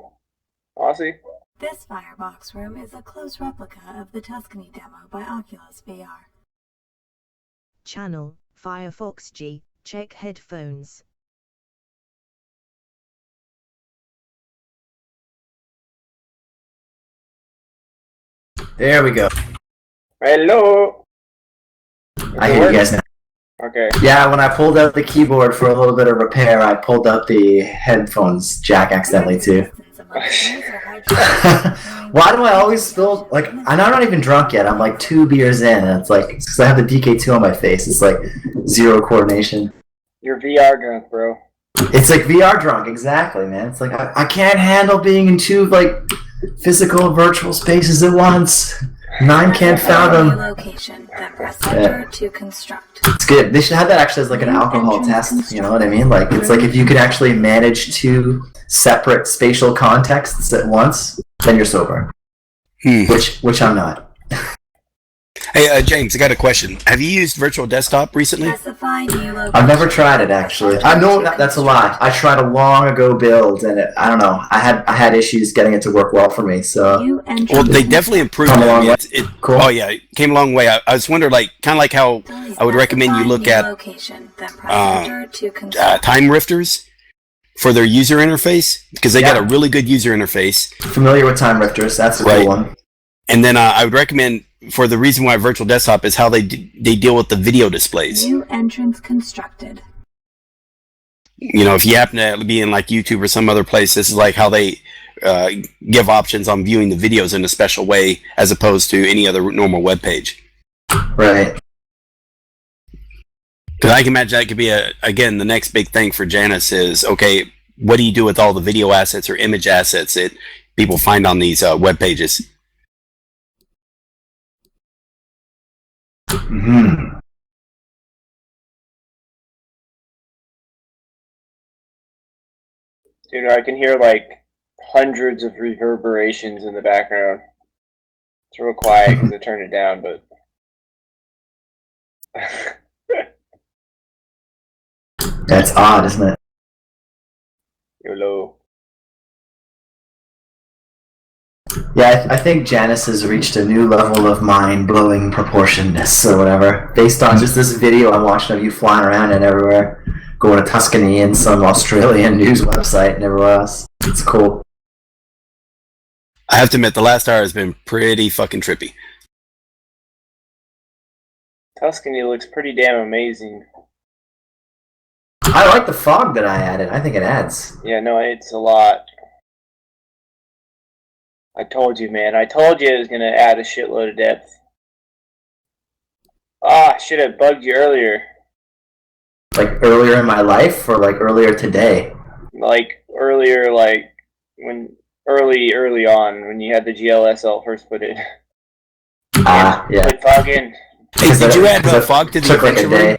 Aussie? This Firebox room is a close replica of the Tuscany demo by Oculus VR. Channel Firefox G, check headphones. There we go. Hello? I hear you guys now. Okay. Yeah, when I pulled out the keyboard for a little bit of repair, I pulled out the headphones jack accidentally too. Of Why do I always feel like I'm not even drunk yet? I'm like 2 beers in, and it's like because I have the DK2 on my face. It's like zero coordination. You're VR drunk, bro. It's like VR drunk, exactly, man. It's like I can't handle being in 2 like physical virtual spaces at once. 9 can't fathom. Location, then press enter to construct. It's good. They should have that actually as like an alcohol test. You know what I mean? Like it's like if you could actually manage 2 separate spatial contexts at once, then you're sober. Which I'm not. Hey, James, I got a question. Have you used virtual desktop recently? Specify new location. I've never tried it actually. I know that's a lie. I tried a long ago build, and I don't know. I had issues getting it to work well for me. So well, they definitely improved Come a long way. Cool. Oh yeah, it came a long way. I was wondering, like, kind of like how I would recommend you look at time rifters for their user interface, because they got a really good user interface. Familiar with time rifters? That's a cool one. And then I would recommend, for the reason why virtual desktop is how they deal with the video displays. New entrance constructed. You know, if you happen to be in like YouTube or some other place, this is like how they give options on viewing the videos in a special way as opposed to any other normal web page. Right. Because I can imagine that could be again the next big thing for Janus is, okay, what do you do with all the video assets or image assets that people find on these web pages? Mm-hmm. Dude, I can hear like hundreds of reverberations in the background. It's real quiet because I turned it down, but that's odd, isn't it? YOLO. Yeah, I think Janus has reached a new level of mind-blowing proportionness or whatever, based on just this video I'm watching of you flying around and everywhere, going to Tuscany and some Australian news website and everywhere else. It's cool. I have to admit, the last hour has been pretty fucking trippy. Tuscany looks pretty damn amazing. I like the fog that I added. I think it adds. Yeah, no, it's a lot. I told you, man. I told you it was going to add a shitload of depth. Ah, I should have bugged you earlier. Like earlier in my life or like earlier today? Like earlier, like when early on when you had the GLSL first put in. Yeah. Put fog in. Hey, did you add fog to the adventure room?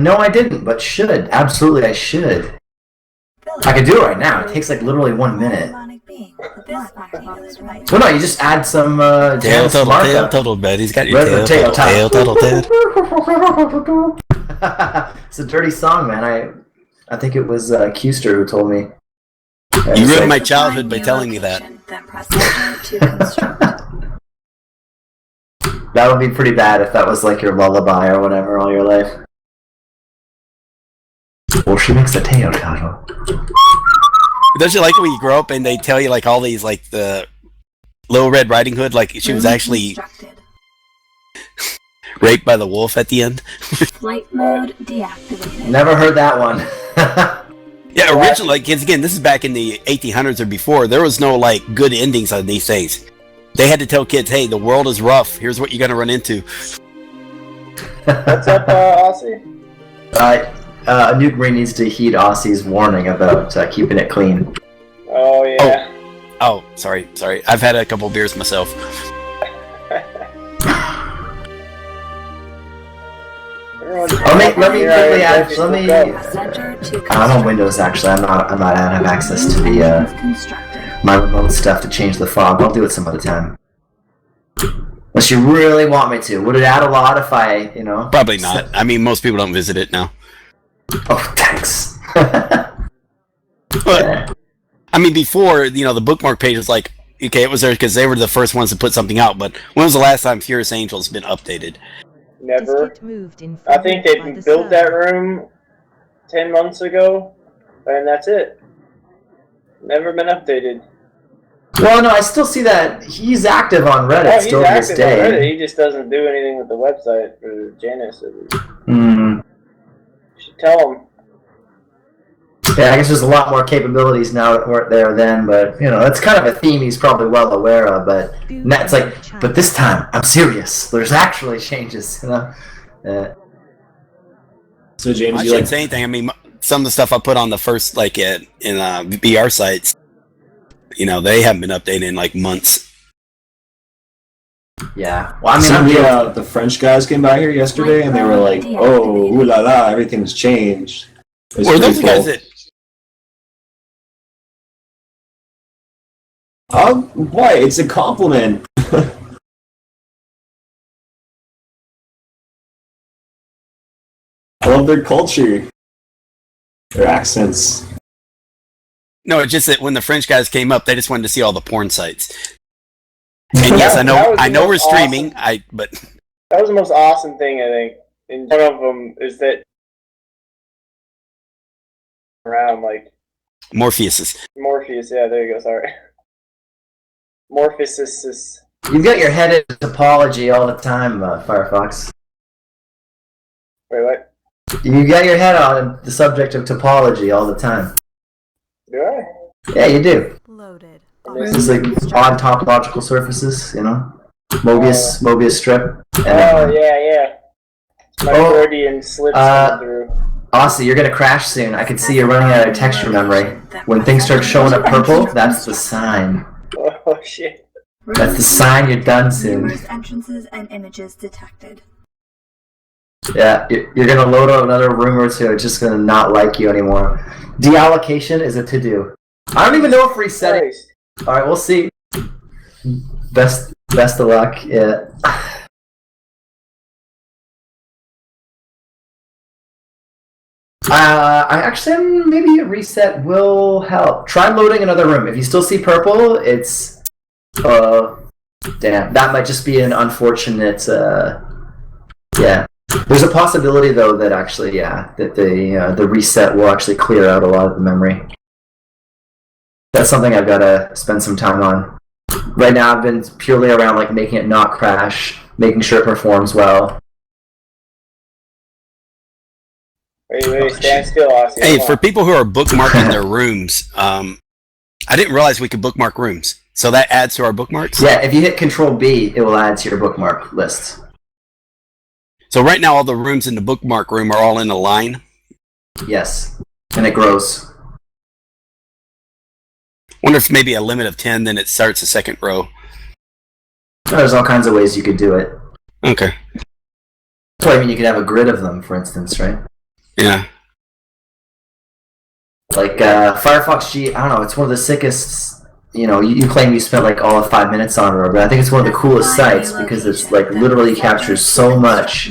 No, I didn't, but should. Absolutely, I should. I could do it right now. It takes like literally 1 minute. Well, no, you just add some tail total bed. He's got your tail total. It's a dirty song, man. I think it was Custer who told me. You ruined my childhood by telling me that. That would be pretty bad if that was like your lullaby or whatever all your life. Well, she makes a tail total. Don't you like it when you grow up and they tell you like all these like the Little Red Riding Hood, like she was actually raped by the wolf at the end? Flight mode deactivated. Never heard that one. Yeah, originally, like, again, this is back in the 1800s or before. There was no like good endings on these things. They had to tell kids, "Hey, the world is rough. Here's what you're gonna run into." What's up, Aussie? New Green needs to heed Aussie's warning about keeping it clean. Oh yeah. Oh, sorry. I've had a couple beers myself. Let me quickly add. I'm on Windows actually. I don't have access to the my remote stuff to change the fog. I'll do it some other time. Unless you really want me to. Would it add a lot if I, Probably not. I mean, most people don't visit it now. Oh, thanks. But, I mean, before, the bookmark page was like, okay, it was there because they were the first ones to put something out, but when was the last time Furious Angel's been updated? Never. I think they built that room 10 months ago, and that's it. Never been updated. Well, no, I still see that he's active on Reddit still to this day. On Reddit. He just doesn't do anything with the website for Janus. Mm. You should tell him. Yeah, I guess there's a lot more capabilities now that weren't there then, but that's kind of a theme he's probably well aware of. But it's like, but this time I'm serious. There's actually changes, So James, I shouldn't say anything. I mean, some of the stuff I put on the first, like in VR sites, they haven't been updated in like months. Yeah. Well, I mean, some of the French guys came by here yesterday, and they were like, "Oh, ooh la la, everything's changed." Or those the guys that. Why? It's a compliment. I love their culture, their accents. No, it's just that when the French guys came up, they just wanted to see all the porn sites. And yes, I know we're streaming. But that was the most awesome thing, I think. And one of them is that around like Morpheus. Yeah, there you go. Sorry, Morpheus. You've got your head in topology all the time, Firefox. Wait, what? You got your head on the subject of topology all the time. Do I? Yeah, you do. Loaded. This is like odd topological surfaces, Mobius strip. Yeah. My Freudian slips coming through. Aussie, you're gonna crash soon. I can see you're running out of texture memory. When things start showing up purple, that's the sign. Oh shit. That's the sign you're done soon. Entrances and images detected. Yeah, you're gonna load up another room or two. It's just gonna not like you anymore. Deallocation is a to-do. I don't even know if resetting. All right, we'll see. Best of luck. Yeah. I actually maybe a reset will help. Try loading another room. If you still see purple, it's damn. That might just be an unfortunate. Yeah. There's a possibility though that actually that the reset will actually clear out a lot of the memory. That's something I've got to spend some time on. Right now, I've been purely around like making it not crash, making sure it performs well. Wait, stand still, Aussie. Hey, for people who are bookmarking their rooms, I didn't realize we could bookmark rooms. So that adds to our bookmarks? Yeah, if you hit Control B, it will add to your bookmark list. So right now, all the rooms in the bookmark room are all in a line? Yes, and it grows. Wonder if maybe a limit of 10, then it starts a second row. There's all kinds of ways you could do it. Okay. That's why I mean you could have a grid of them, for instance, right? Yeah. Like Firefox G, I don't know, it's one of the sickest, you claim you spent like all of 5 minutes on it, but I think it's one of the coolest sites because it's like literally captures so much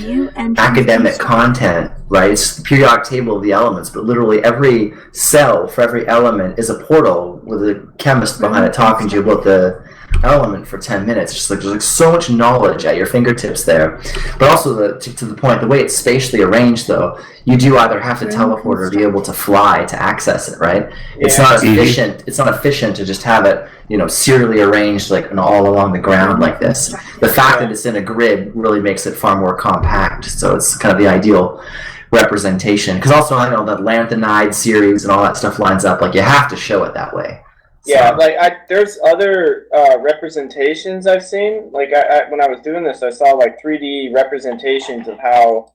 academic content, right? It's the periodic table of the elements, but literally every cell for every element is a portal with a chemist behind it talking to you about the element for 10 minutes. Just like there's like so much knowledge at your fingertips there. But also to the point, the way it's spatially arranged though, you do either have to teleport or be able to fly to access it, right? It's not efficient. It's not efficient to just have it, serially arranged like all along the ground like this. The fact that it's in a grid really makes it far more compact. So it's kind of the ideal representation. Because also I know that lanthanide series and all that stuff lines up. Like you have to show it that way. Yeah, like there's other representations I've seen. Like when I was doing this, I saw like 3D representations of how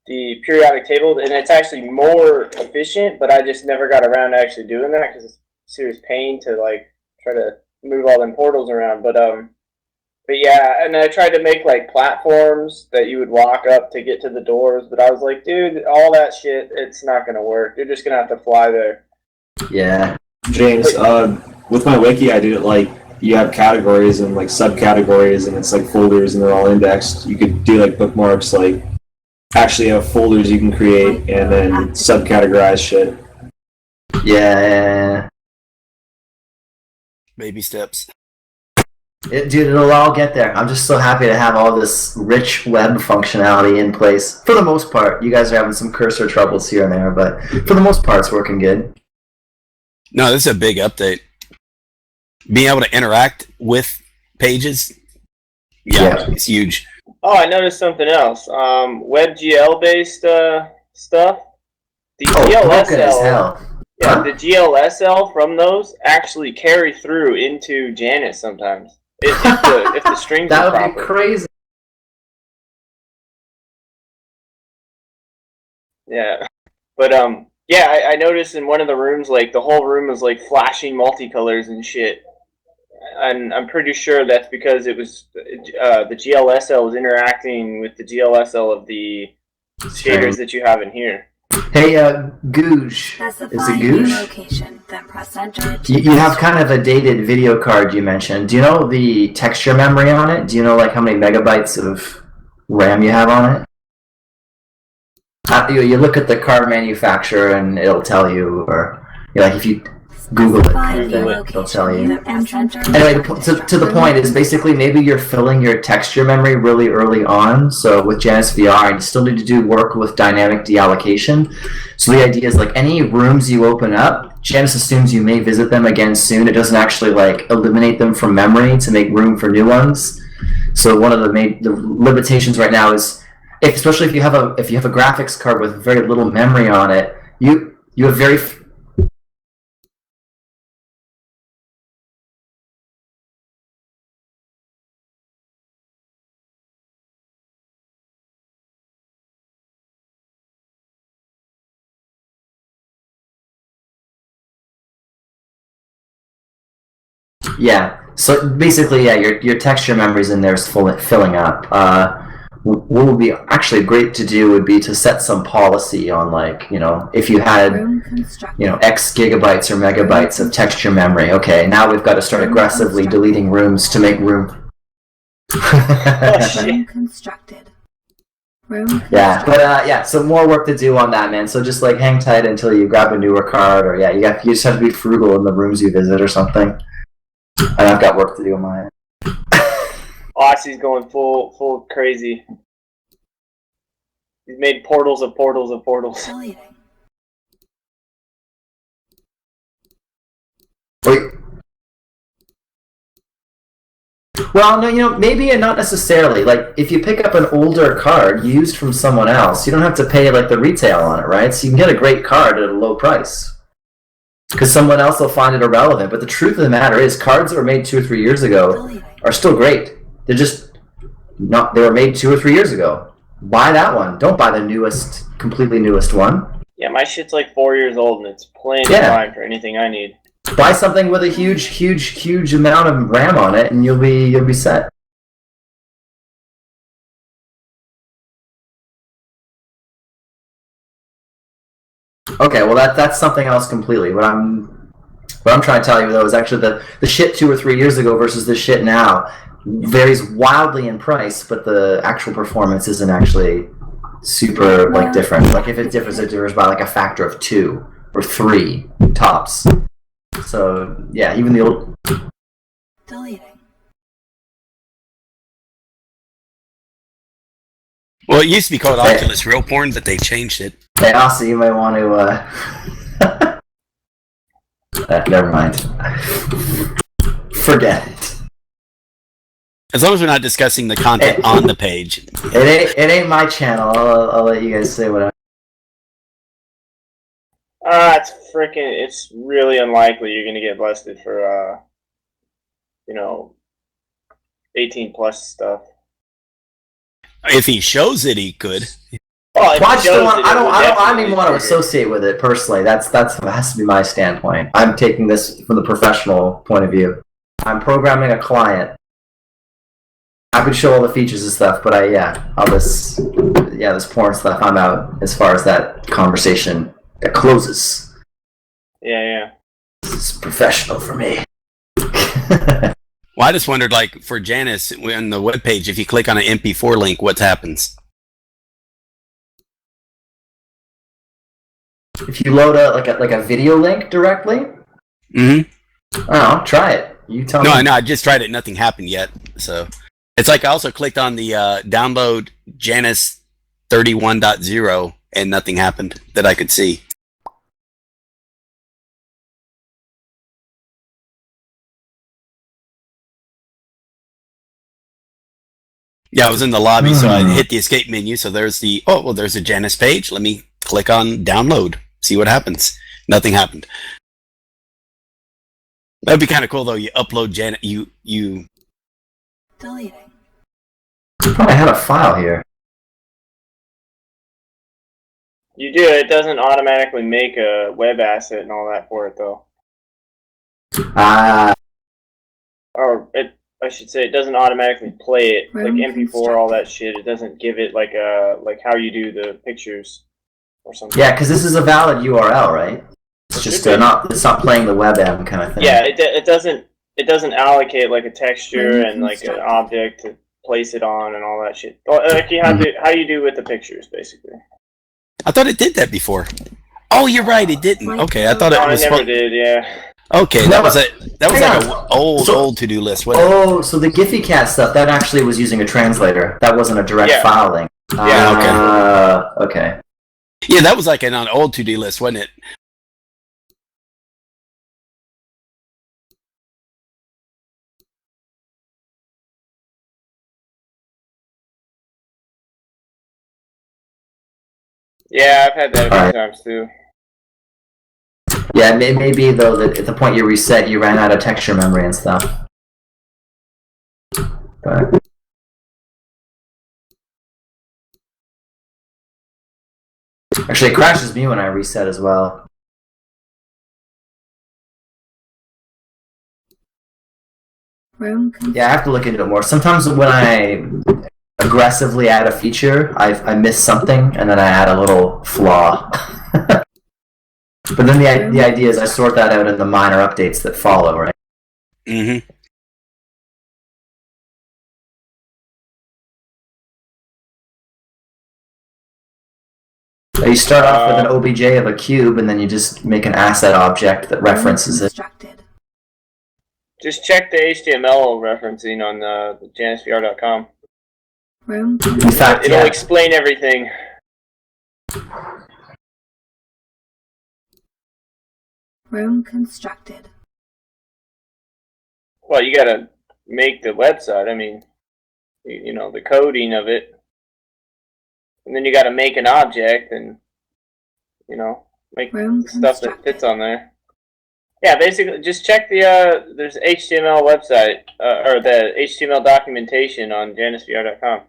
the periodic table, and it's actually more efficient. But I just never got around to actually doing that because it's a serious pain to like try to move all them portals around. But yeah, and I tried to make like platforms that you would walk up to get to the doors. But I was like, dude, all that shit, it's not gonna work. You're just gonna have to fly there. Yeah. James, with my wiki, I did it like you have categories and like subcategories, and it's like folders, and they're all indexed. You could do like bookmarks, like actually have folders you can create, and then subcategorize shit. Yeah. Baby steps. Dude, it'll all get there. I'm just so happy to have all this rich web functionality in place. For the most part, you guys are having some cursor troubles here and there, but for the most part, it's working good. No, this is a big update. Being able to interact with pages, it's huge. Oh, I noticed something else. WebGL based stuff. The TLS broken as hell. Yeah, the GLSL from those actually carry through into Janus sometimes. If the strings That are would proper. be crazy. Yeah. But yeah, I noticed in one of the rooms, like the whole room was like flashing multicolors and shit. And I'm pretty sure that's because it was the GLSL was interacting with the GLSL of the shaders that you have in here. Hey, Googe. Specify Is it new Googe? location, then press enter to You have kind of a dated video card you mentioned. Do you know the texture memory on it? Do you know like how many megabytes of RAM you have on it? You look at the card manufacturer and it'll tell you, or like if you Google it, it'll tell you. Anyway, to the point is basically maybe you're filling your texture memory really early on. So with Janus VR, you still need to do work with dynamic deallocation. So the idea is like any rooms you open up, Janus assumes you may visit them again soon. It doesn't actually like eliminate them from memory to make room for new ones. So one of the limitations right now is, especially if you have a graphics card with very little memory on it, you have very Yeah. So basically, yeah, your texture memories in there is filling up. What would be actually great to do would be to set some policy on, like, if you had, X gigabytes or megabytes of texture memory. Okay, now we've got to start aggressively deleting rooms to make room. Room constructed. Yeah, but yeah, so more work to do on that, man. So just like hang tight until you grab a newer card, or yeah, you just have to be frugal in the rooms you visit or something. And I've got work to do on my end. Oxy's going full crazy. He's made portals of portals of portals. Wait. Well, no, maybe and not necessarily. Like, if you pick up an older card used from someone else, you don't have to pay like the retail on it, right? So you can get a great card at a low price. Because someone else will find it irrelevant. But the truth of the matter is, cards that were made 2 or 3 years ago are still great. They're just not. They were made 2 or 3 years ago. Buy that one. Don't buy the completely newest one. Yeah, my shit's like 4 years old, and it's plenty of time for anything I need. Buy something with a huge amount of RAM on it, and you'll be set. Okay, well that's something else completely. What I'm trying to tell you though is actually the shit 2 or 3 years ago versus the shit now varies wildly in price, but the actual performance isn't actually super like different. Like if it differs by like a factor of 2 or 3 tops. So yeah, even the old. Deleting. Well, it used to be called Oculus Real Porn, but they changed it. Hey, also, you might want to. Never mind. Forget it. As long as we're not discussing the content on the page. It ain't my channel. I'll let you guys say whatever. It's really unlikely you're gonna get busted for 18 plus stuff. If he shows it, he could. Well, I don't even want to associate with it personally. That has to be my standpoint. I'm taking this from the professional point of view. I'm programming a client. I could show all the features and stuff, but this porn stuff, I'm out as far as that conversation that closes. Yeah. This is professional for me. Well, I just wondered, like, for Janus, on the webpage, if you click on an MP4 link, what happens? If you load a video link directly? Mm-hmm. Oh, try it. You tell me. No, I just tried it. Nothing happened yet. So it's like I also clicked on the download Janus 31.0 and nothing happened that I could see. Yeah, I was in the lobby, so I hit the escape menu. So there's a Janus page. Let me click on download, see what happens. Nothing happened. That'd be kind of cool though. You upload you. Deleting. I had a file here. You do. It doesn't automatically make a web asset and all that for it, though. Or I should say, it doesn't automatically play it like MP4, all that shit. It doesn't give it like how you do the pictures or something. Yeah, because this is a valid URL, right? It's just it's not playing the WebM kind of thing. Yeah, it doesn't allocate like a texture and like an object to place it on and all that shit. Like how you do with the pictures, basically. I thought it did that before. Oh, you're right, it didn't. Okay, I thought it was. I never did. Yeah. Okay, that was like an old to-do list. So the Giphy cat stuff that actually was using a translator. That wasn't a direct filing. Yeah. Okay. Yeah, that was like an old to-do list, wasn't it? Yeah, I've had that a few times too. Yeah, it may be though that at the point you reset, you ran out of texture memory and stuff. But actually, it crashes me when I reset as well. Yeah, I have to look into it more. Sometimes when I aggressively add a feature, I miss something, and then I add a little flaw. But then the idea is I sort that out in the minor updates that follow, right? Mm-hmm. You start off with an OBJ of a cube, and then you just make an asset object that references it. Just check the HTML referencing on the janusvr.com. In fact, it'll explain everything. Room constructed. Well, you gotta make the website. I mean, you know, the coding of it. And then you gotta make an object and, you know, make stuff that fits on there. Yeah, basically, just check the, there's HTML website, or the HTML documentation on janusvr.com.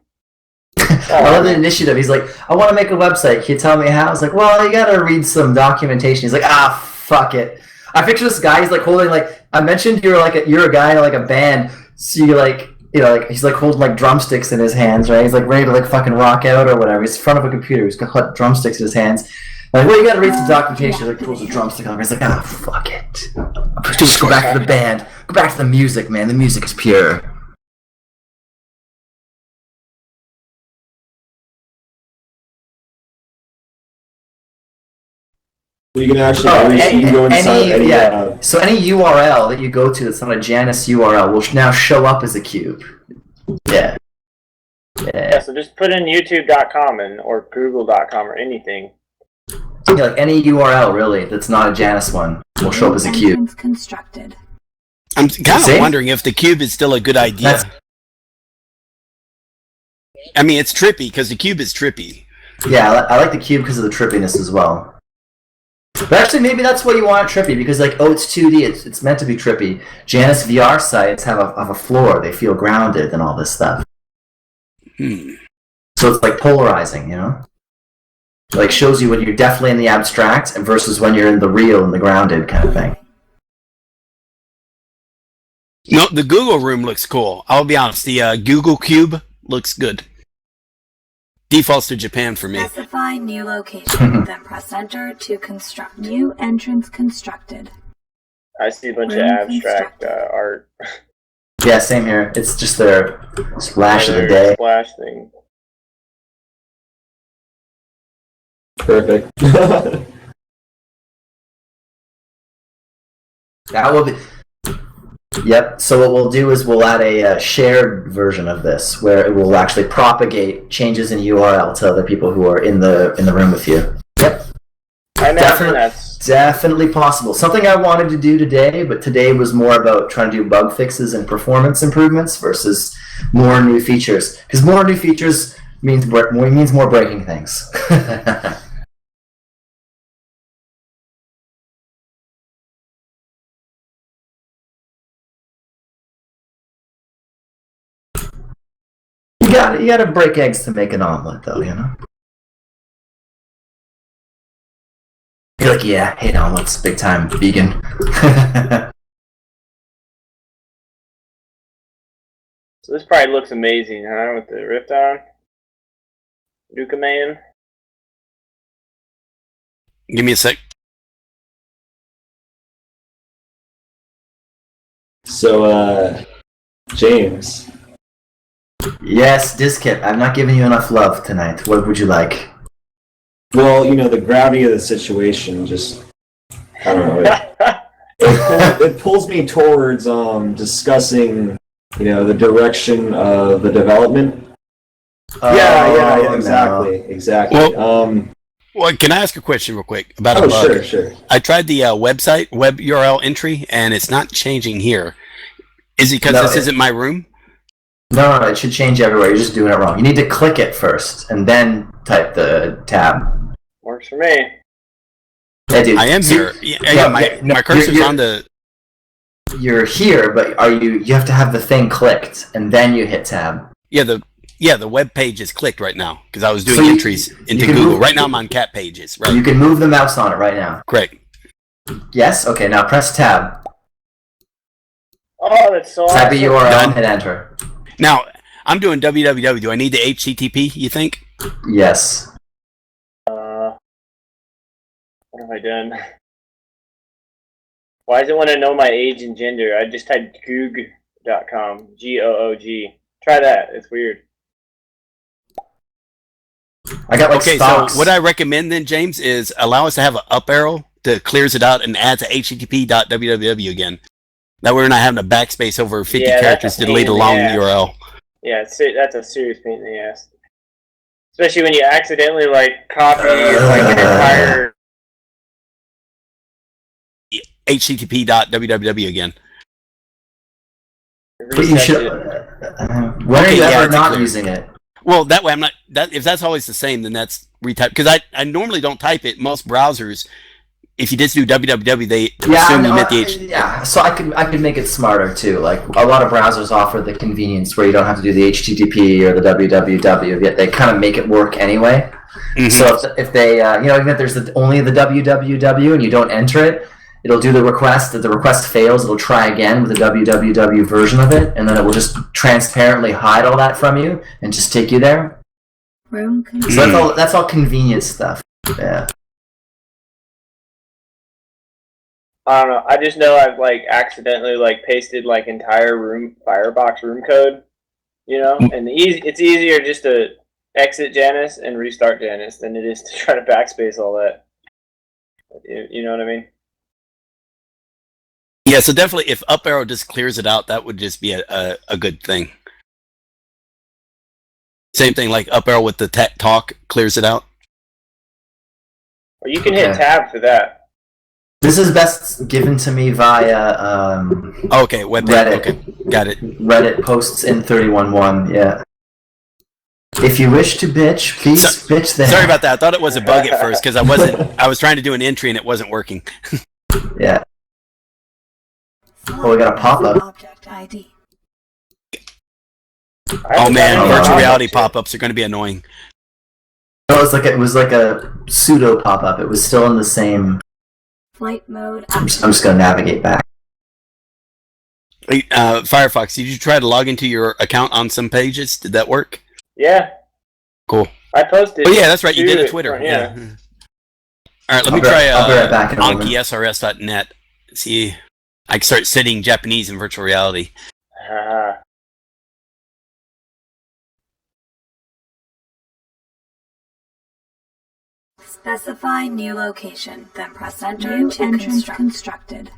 I love the initiative. He's like, I want to make a website. Can you tell me how? I was like, well, you gotta read some documentation. He's like, fuck it. I picture this guy. He's like holding I mentioned you're a guy in like a band. So you he's like holding like drumsticks in his hands, right? He's like ready to like fucking rock out or whatever. He's in front of a computer. He's got drumsticks in his hands. Like, well, you gotta read some documentation. He like pulls a drumstick on. He's like, fuck it. Just go back to the band. Go back to the music, man. The music is pure. You can actually go inside so any URL that you go to that's not a Janus URL will now show up as a cube. Yeah. Yeah, so just put in youtube.com or google.com or anything. Yeah, like any URL really that's not a Janus one will show up as a cube. Constructed. I'm kind of wondering if the cube is still a good idea. I mean, it's trippy because the cube is trippy. Yeah, I like the cube because of the trippiness as well. But actually, maybe that's what you want trippy, because like, it's 2D, it's meant to be trippy. Janus VR sites have a floor, they feel grounded and all this stuff. So it's like polarizing, you know? It like shows you when you're definitely in the abstract and versus when you're in the real and the grounded kind of thing. No, the Google room looks cool. I'll be honest, the Google Cube looks good. Defaults to Japan for me. Specify new location, then press enter to construct. New entrance constructed. I see a bunch of abstract art. Yeah, same here. It's just their splash of the day. Splash thing. Perfect. That will be... Yep, so what we'll do is we'll add a shared version of this, where it will actually propagate changes in URL to other people who are in the room with you. Yep. Definitely possible. Something I wanted to do today, but today was more about trying to do bug fixes and performance improvements versus more new features. Because more new features means more breaking things. gotta break eggs to make an omelet, though, you know. You're like, yeah, hate omelets, big time vegan. So this probably looks amazing, huh? With the rift on. Nuka Man. Give me a sec. So, James. Yes, Diskit, I'm not giving you enough love tonight. What would you like? Well, you know, the gravity of the situation just, I don't know, it pulls me towards discussing, you know, the direction of the development. Yeah, exactly. Well, can I ask a question real quick about a bug? Sure. I tried the website web URL entry, and it's not changing here. Is it because this isn't my room? No, it should change everywhere. You're just doing it wrong. You need to click it first, and then type the tab. Works for me. Yeah, dude. I am here. My cursor's on the... You're here, but you have to have the thing clicked, and then you hit tab. Yeah, the web page is clicked right now, because I was doing entries into Google. Right now I'm on cat pages. Right. You can move the mouse on it right now. Correct. Yes? Okay, now press tab. Oh, that's so awesome. Type a URL, hit enter. Now, I'm doing www. Do I need the HTTP, you think? Yes. What have I done? Why does it want to know my age and gender? I just typed goog.com. G-O-O-G. Try that. It's weird. I got like stocks. So what I recommend then, James, is allow us to have an up arrow that clears it out and adds a http.www again. That way we're not having a backspace over 50 characters to delete a long URL. Yeah, that's a serious pain in the ass. Especially when you accidentally copy an entire http.www again. But you should. When are you ever not using it? Well, that way I'm not. If that's always the same, then that's retype. Because I normally don't type it. Most browsers, if you just do www, they assume you meant the HTTP. Yeah, so I could make it smarter too. Like a lot of browsers offer the convenience where you don't have to do the HTTP or the www. Yet they kind of make it work anyway. Mm-hmm. So if they, even if there's only the www and you don't enter it, it'll do the request. If the request fails, it'll try again with the www version of it, and then it will just transparently hide all that from you and just take you there. So that's all convenience stuff. Yeah. I don't know. I just know I've accidentally pasted entire Firefox room code, and it's easier just to exit Janus and restart Janus than it is to try to backspace all that. You know what I mean? Yeah, so definitely if up arrow just clears it out, that would just be a good thing. Same thing like up arrow with the talk clears it out. Or you can hit tab for that. This is best given to me via Reddit. Okay, got it. Reddit posts in 31.1, yeah. If you wish to bitch, please bitch there. Sorry about that. I thought it was a bug at first because I was trying to do an entry and it wasn't working. Yeah. Oh, we got a pop-up. Object ID. Oh man, virtual reality pop-ups are going to be annoying. No, it was like a pseudo pop-up. It was still in the same. Flight mode. I'm just going to navigate back. Firefox, did you try to log into your account on some pages? Did that work? Yeah. Cool. I posted. Oh yeah, that's right. You did a Twitter. Yeah. All right, let me try AnkiSRS.net. See, I can start studying Japanese in virtual reality. Specify new location, then press enter to constructed.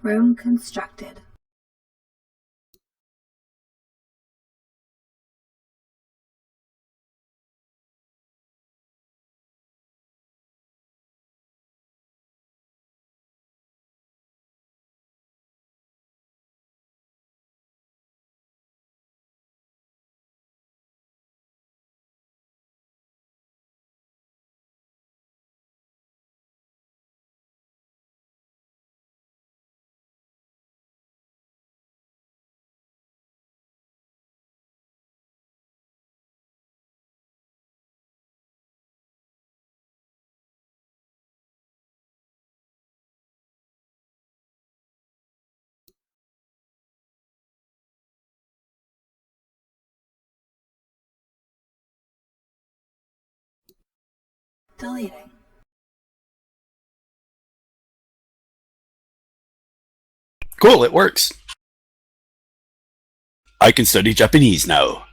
Room constructed. Deleting. Cool, it works. I can study Japanese now.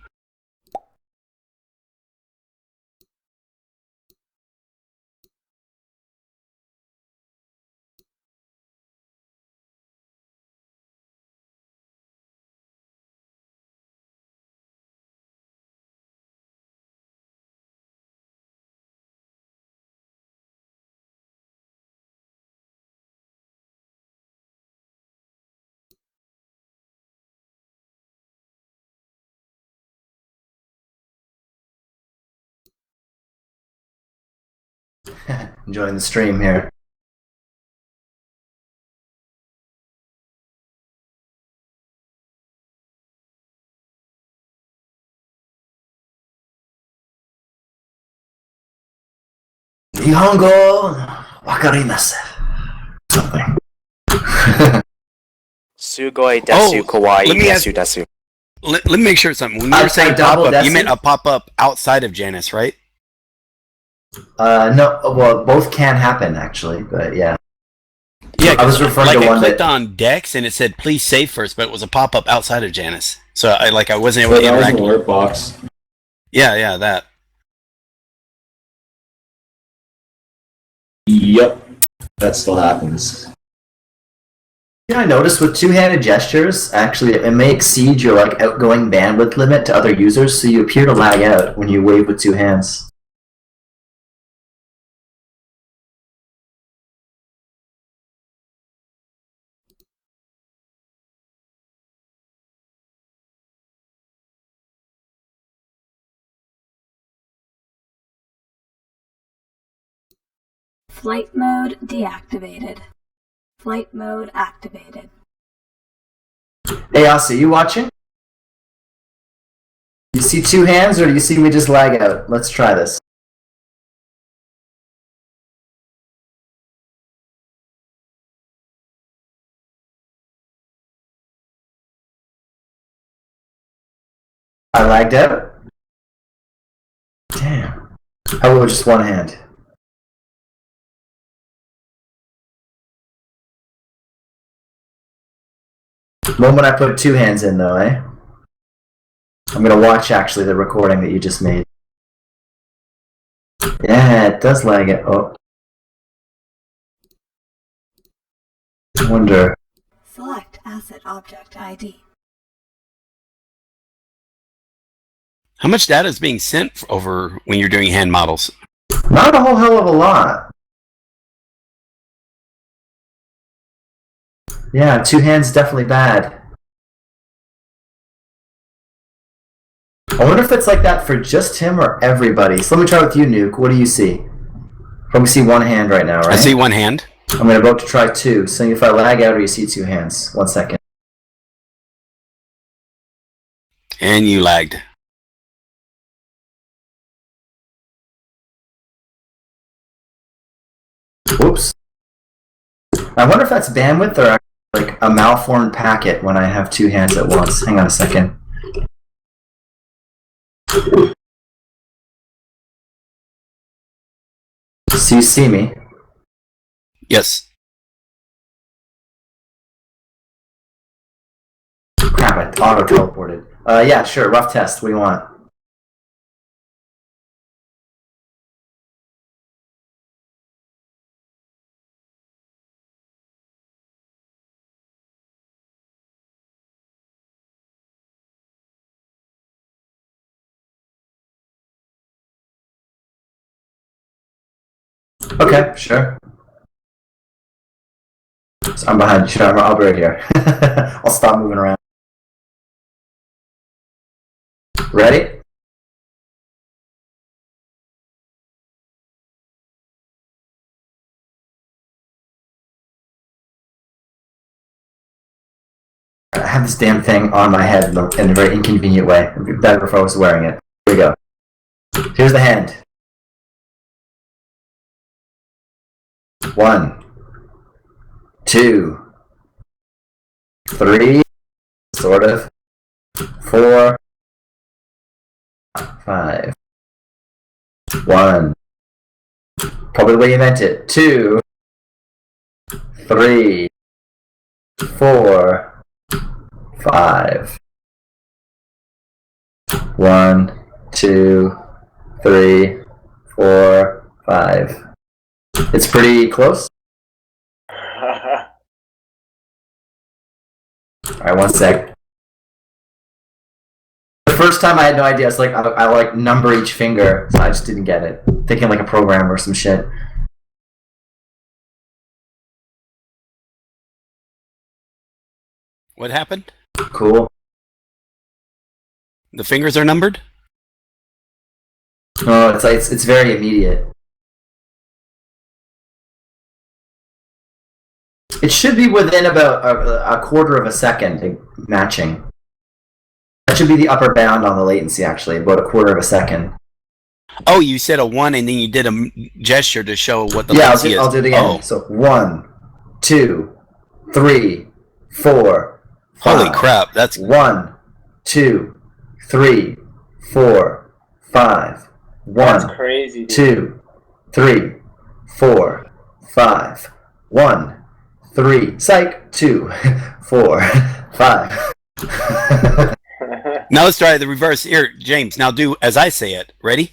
Enjoying the stream here. Nihongo wakarimasu. Something. Sugoi desu kawaii let me ask- desu desu. Let me make sure something. When you were saying double pop-up, you desu? meant a pop-up outside of Janus, right? No, well, both can happen actually, but yeah. Yeah, I was referring like to I one clicked that. on Dex and it said please save first, but it was a pop-up outside of Janus. So I wasn't able But to that was an interact. alert box. Yeah, that. Yep. That still happens. You know, I noticed with two-handed gestures, actually, it may exceed your like outgoing bandwidth limit to other users, so you appear to lag out when you wave with two hands. Flight mode deactivated. Flight mode activated. Hey, Asa, you watching? You see two hands, or do you see me just lag out? Let's try this. I lagged out? Damn. How about just one hand? Moment I put two hands in, though, eh? I'm gonna watch, actually, the recording that you just made. Yeah, it does lag it. Oh. I wonder. Select Asset Object ID. How much data is being sent over when you're doing hand models? Not a whole hell of a lot. Yeah, two hands definitely bad. I wonder if it's like that for just him or everybody. So let me try with you, Nuke. What do you see? Probably see one hand right now, right? I see one hand. I'm about to try two. So if I lag out or you see two hands. 1 second. And you lagged. Whoops. I wonder if that's bandwidth or like a malformed packet when I have two hands at once. Hang on a second. So you see me? Yes. Crap, I auto-teleported. Yeah, sure, rough test. What do you want? Okay, sure. So I'm behind you. Sure, I'll be right here. I'll stop moving around. Ready? I have this damn thing on my head in a very inconvenient way. It'd be better if I was wearing it. Here we go. Here's the hand. 1, 2, 3, sort of. 4, 5. 1, Probably the way you meant it. 2, 3, 4, 5. 1, 2, 3, 4, 5. It's pretty close. Alright, 1 sec. The first time I had no idea. It's like I like number each finger, so I just didn't get it. Thinking like a programmer or some shit. What happened? Cool. The fingers are numbered? Oh, it's like it's very immediate. It should be within about a quarter of a second matching. That should be the upper bound on the latency, actually, about a quarter of a second. Oh, you said a 1 and then you did a gesture to show what the latency is. I'll do it again. Oh. So 1, 2, 3, 4, 5. Holy crap, that's 1, 2, 3, 4, 5. 1, That's crazy, dude. 2, 3, 4, 5. 1, 3, psych, 2, 4, 5. Now let's try the reverse. Here, James, now do as I say it. Ready?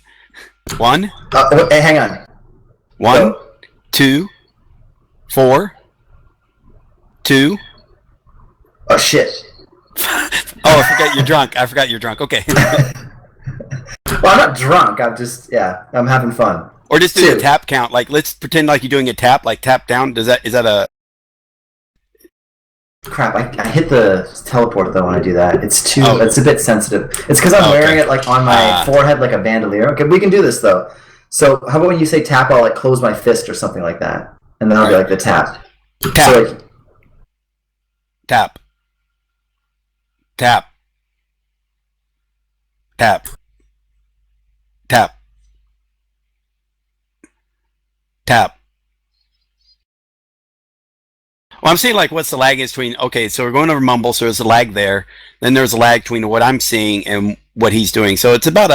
1. Hang on. 1, 2, 4, 2. Oh, shit. Oh, I forgot you're drunk. I forgot you're drunk. Okay. Well, I'm not drunk. I'm just, I'm having fun. Or just do a tap count. Like, let's pretend like you're doing a tap, like tap down. Is that a... Crap, I hit the teleporter though when I do that. It's too, it's a bit sensitive. It's because I'm wearing it like on my forehead like a bandolier. Okay, we can do this though. So how about when you say tap, I'll like close my fist or something like that. And then I'll be like the tap. Tap. So, like, tap. Tap. Tap. Tap. Tap. Well, I'm saying like what's the lag is between, okay, so we're going over mumble, so there's a lag there. Then there's a lag between what I'm seeing and what he's doing. So it's about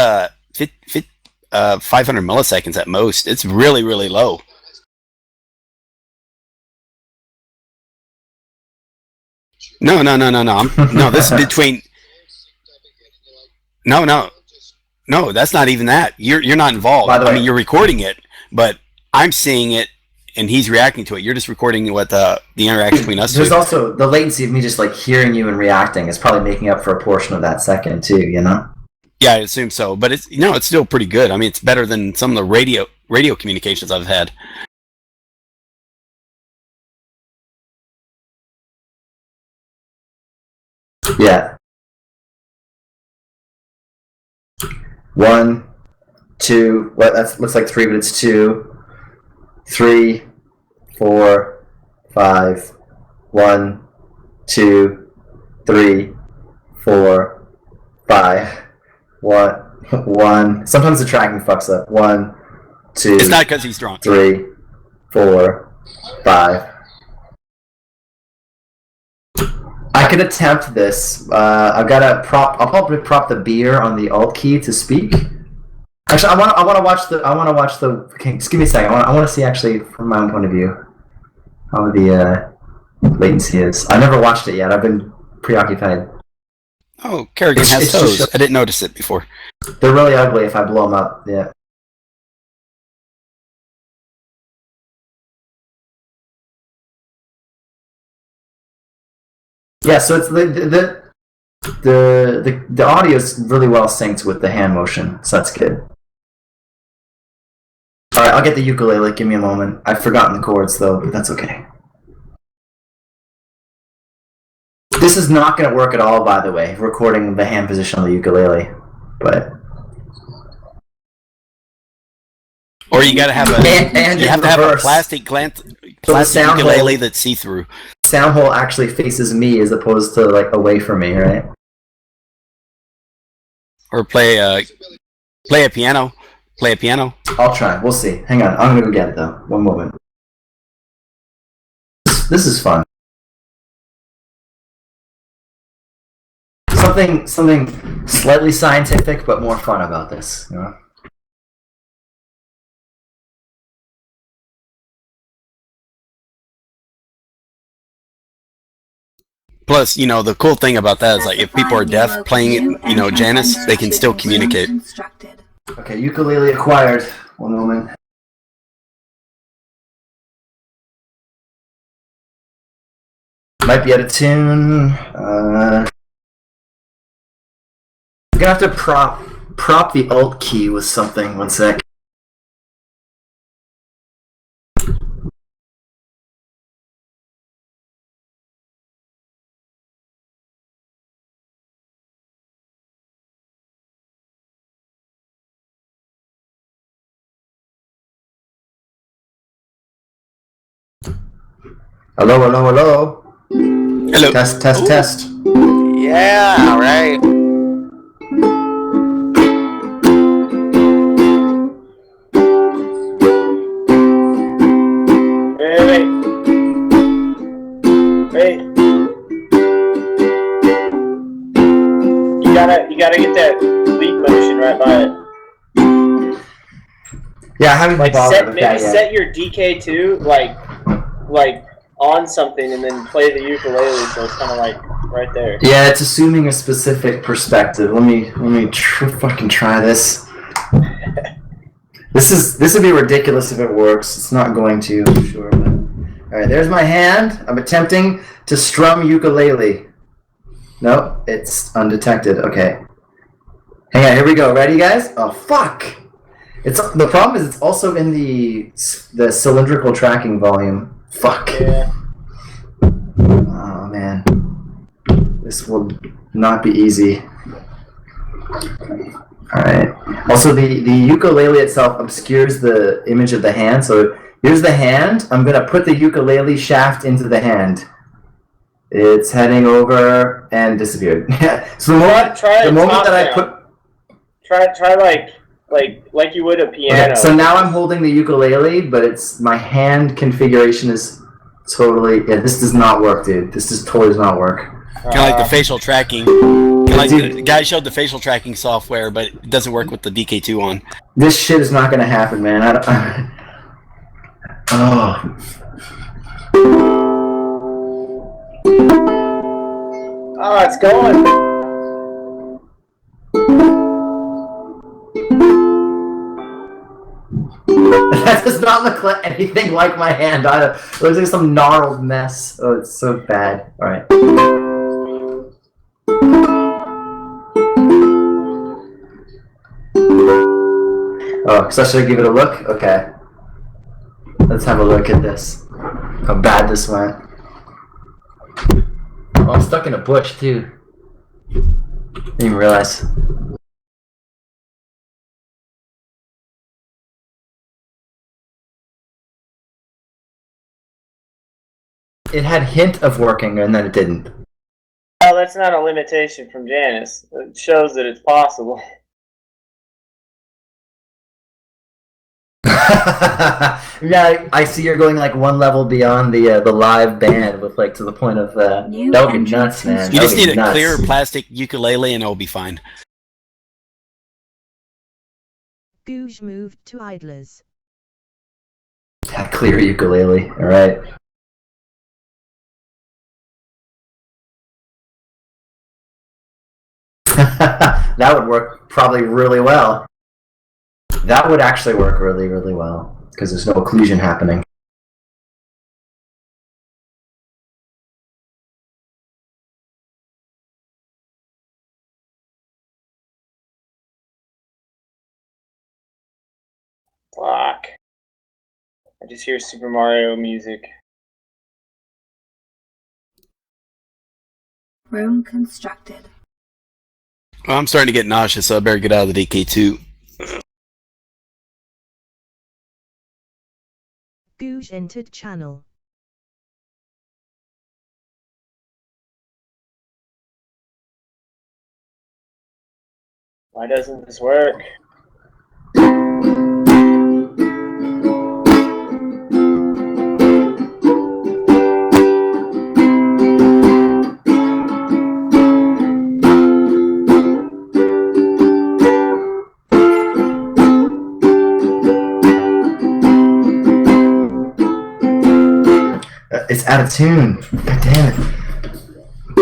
500 milliseconds at most. It's really, really low. No. No, this is between... No, that's not even that. You're not involved. By the way, I mean, you're recording it, but I'm seeing it and he's reacting to it. You're just recording what the interaction between us. There's also the latency of me just like hearing you and reacting is probably making up for a portion of that second too, you know? Yeah, I assume so. But it's it's still pretty good. I mean, it's better than some of the radio communications I've had. Yeah. 1, 2. Well, that looks like 3, but it's 2. 3, 4, 5. 1, 2, 3, 4, 5. 1. Sometimes the tracking fucks up. 1, 2. It's not because he's drunk. 3, 4, 5. I could attempt this. I've got a prop. I'll probably prop the beer on the Alt key to speak. Actually, I want to watch the. Okay, just give me a second. I want to see actually from my own point of view how the latency is. I never watched it yet. I've been preoccupied. Oh, Kerrigan has toes. I didn't notice it before. They're really ugly if I blow them up. Yeah. Yeah, so it's the audio is really well synced with the hand motion, so that's good. All right, I'll get the ukulele. Give me a moment. I've forgotten the chords though, but that's okay. This is not going to work at all, by the way, recording the hand position on the ukulele, but. Or you got to have a plastic ukulele that's see-through. Sound hole actually faces me as opposed to like away from me, right? Or play a piano. Play a piano. I'll try. We'll see. Hang on. I'm gonna go get it though. One moment. This is fun. Something slightly scientific but more fun about this, you know? Plus, you know, the cool thing about that is like if people are deaf playing, you know, Janus, they can still communicate. Okay, ukulele acquired. One moment. Might be out of tune. I'm gonna have to prop the Alt key with something. One sec. Hello, hello, hello. Hello. Test, test, test. Yeah, right. Wait. You gotta get that leap motion right by it. Yeah, I haven't Like bothered with that yet. set your DK2 like on something and then play the ukulele so it's kind of like right there. Yeah, it's assuming a specific perspective. Let me fucking try this. This would be ridiculous if it works. It's not going to, I'm sure. But... All right, there's my hand. I'm attempting to strum ukulele. Nope, it's undetected. Okay. Hang on, here we go. Ready, guys? Oh fuck! The problem is it's also in the cylindrical tracking volume. Fuck. Yeah. Oh man, this will not be easy. All right. Also, the ukulele itself obscures the image of the hand. So here's the hand. I'm gonna put the ukulele shaft into the hand. It's heading over and disappeared. So the moment that I put. Try like you would a piano. Okay, so now I'm holding the ukulele, but it's my hand configuration is totally. Yeah, this does not work, dude. This just totally does not work. Kind of like the facial tracking. Like the guy showed the facial tracking software, but it doesn't work with the DK2 on. This shit is not gonna happen, man. Oh. Oh, it's going. That does not look like anything like my hand either. It looks like some gnarled mess. Oh, it's so bad. Alright. Oh, so should I give it a look? Okay. Let's have a look at this. How bad this went. Oh, I'm stuck in a bush, too. Didn't even realize. It had hint of working, and then it didn't. Oh, that's not a limitation from Janus. It shows that it's possible. Yeah, I see you're going like one level beyond the live band with like to the point of that would be nuts, man. You just need a clear plastic ukulele and it'll be fine. Googe moved to idlers. That clear ukulele, alright. That would work probably really well. That would actually work really, really well, because there's no occlusion happening. Fuck. I just hear Super Mario music. Room constructed. Well, I'm starting to get nauseous, so I better get out of the DK2. Googe entered channel. Why doesn't this work? It's out of tune. God damn it.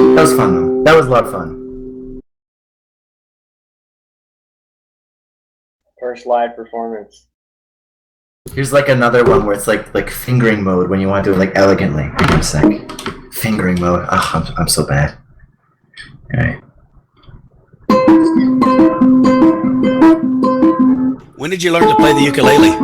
That was fun though. That was a lot of fun. First live performance. Here's like another one where it's like fingering mode when you want to do it like elegantly. Hang on a sec. Fingering mode. Oh, I'm so bad. Alright. When did you learn to play the ukulele?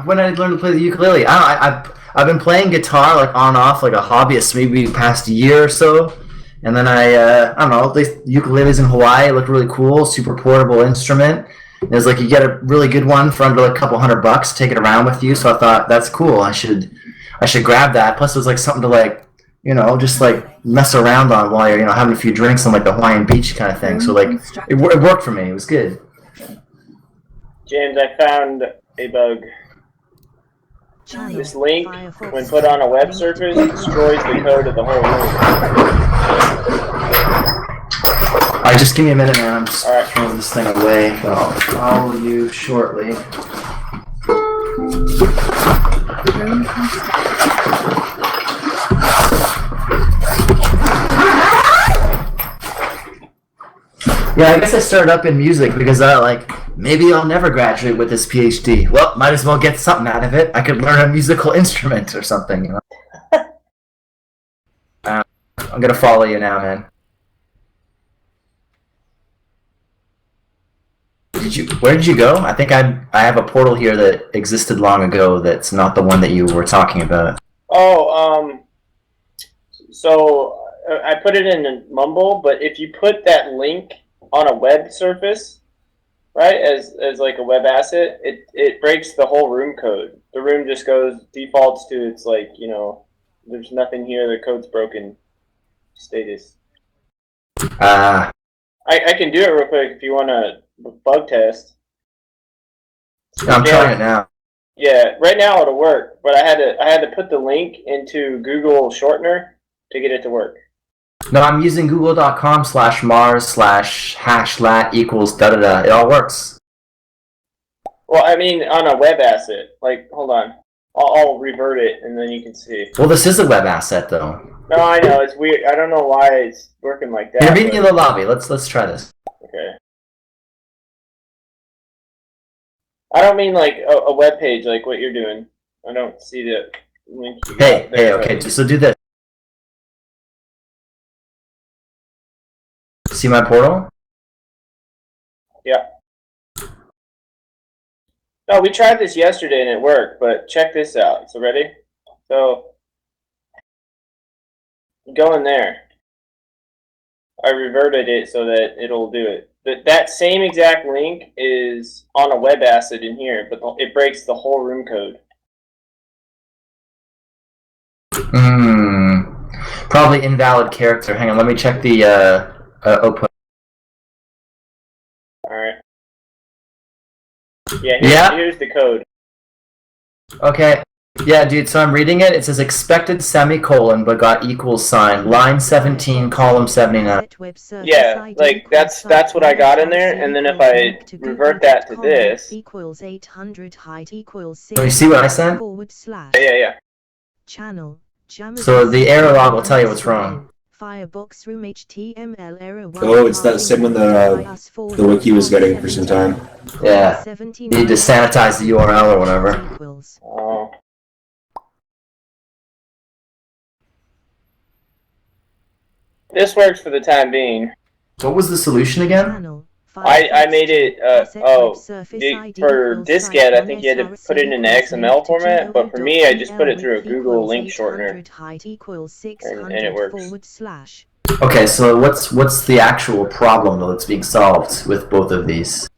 When I learned to play the ukulele, I've been playing guitar like on and off like a hobbyist maybe the past year or so, and then I don't know, the ukuleles in Hawaii look really cool, super portable instrument. And it's like you get a really good one for under like a couple $100, take it around with you. So I thought that's cool. I should grab that. Plus it was like something to like, you know, just like mess around on while you're, you know, having a few drinks on like the Hawaiian beach kind of thing. So like it worked for me. It was good. James, I found a bug. This link, when put on a web surface, destroys the code of the whole room. Alright, just give me a minute, man. I'm just throwing this thing away. I'll follow you shortly. Yeah, I guess I started up in music because maybe I'll never graduate with this PhD. Well, might as well get something out of it. I could learn a musical instrument or something, you know. I'm gonna follow you now, man. Where did you go? I think I have a portal here that existed long ago that's not the one that you were talking about. Oh, so I put it in Mumble, but if you put that link on a web surface, right, as like a web asset, it breaks the whole room code. The room just defaults to its like, you know, there's nothing here, the code's broken status. I can do it real quick if you want to bug test. I'm trying it now. Yeah, right now it'll work, but I had to put the link into Google Shortener to get it to work. No, I'm using google.com/mars/hashlat equals da-da-da. It all works. Well, I mean, on a web asset. Like, hold on. I'll revert it, and then you can see. Well, this is a web asset, though. No, I know. It's weird. I don't know why it's working like that. You're meeting in the lobby. Let's try this. Okay. I don't mean like a web page like what you're doing. I don't see the link. Hey, okay. So do this. See my portal? Yeah. No, we tried this yesterday and it worked, but check this out. So ready? So go in there. I reverted it so that it'll do it. But that same exact link is on a web asset in here, but it breaks the whole room code. Probably invalid character. Hang on, let me check the output. Alright. Yeah, here's the code. Okay. Yeah, dude, so I'm reading it. It says expected semicolon, but got equals sign. Line 17, column 79. Yeah, like that's what I got in there, and then if I revert that to this. Equals 800 height equals 6. Can you see what I sent? Yeah. Channel. So the error log will tell you what's wrong. Firebox room HTML error. Oh, it's that same one that the wiki was getting for some time. Yeah. You need to sanitize the URL or whatever. Oh. This works for the time being. What was the solution again? I made it, for diskette, I think you had to put it in an XML format, but for me, I just put it through a Google link shortener, and it works. Okay, so what's the actual problem, though, that's being solved with both of these?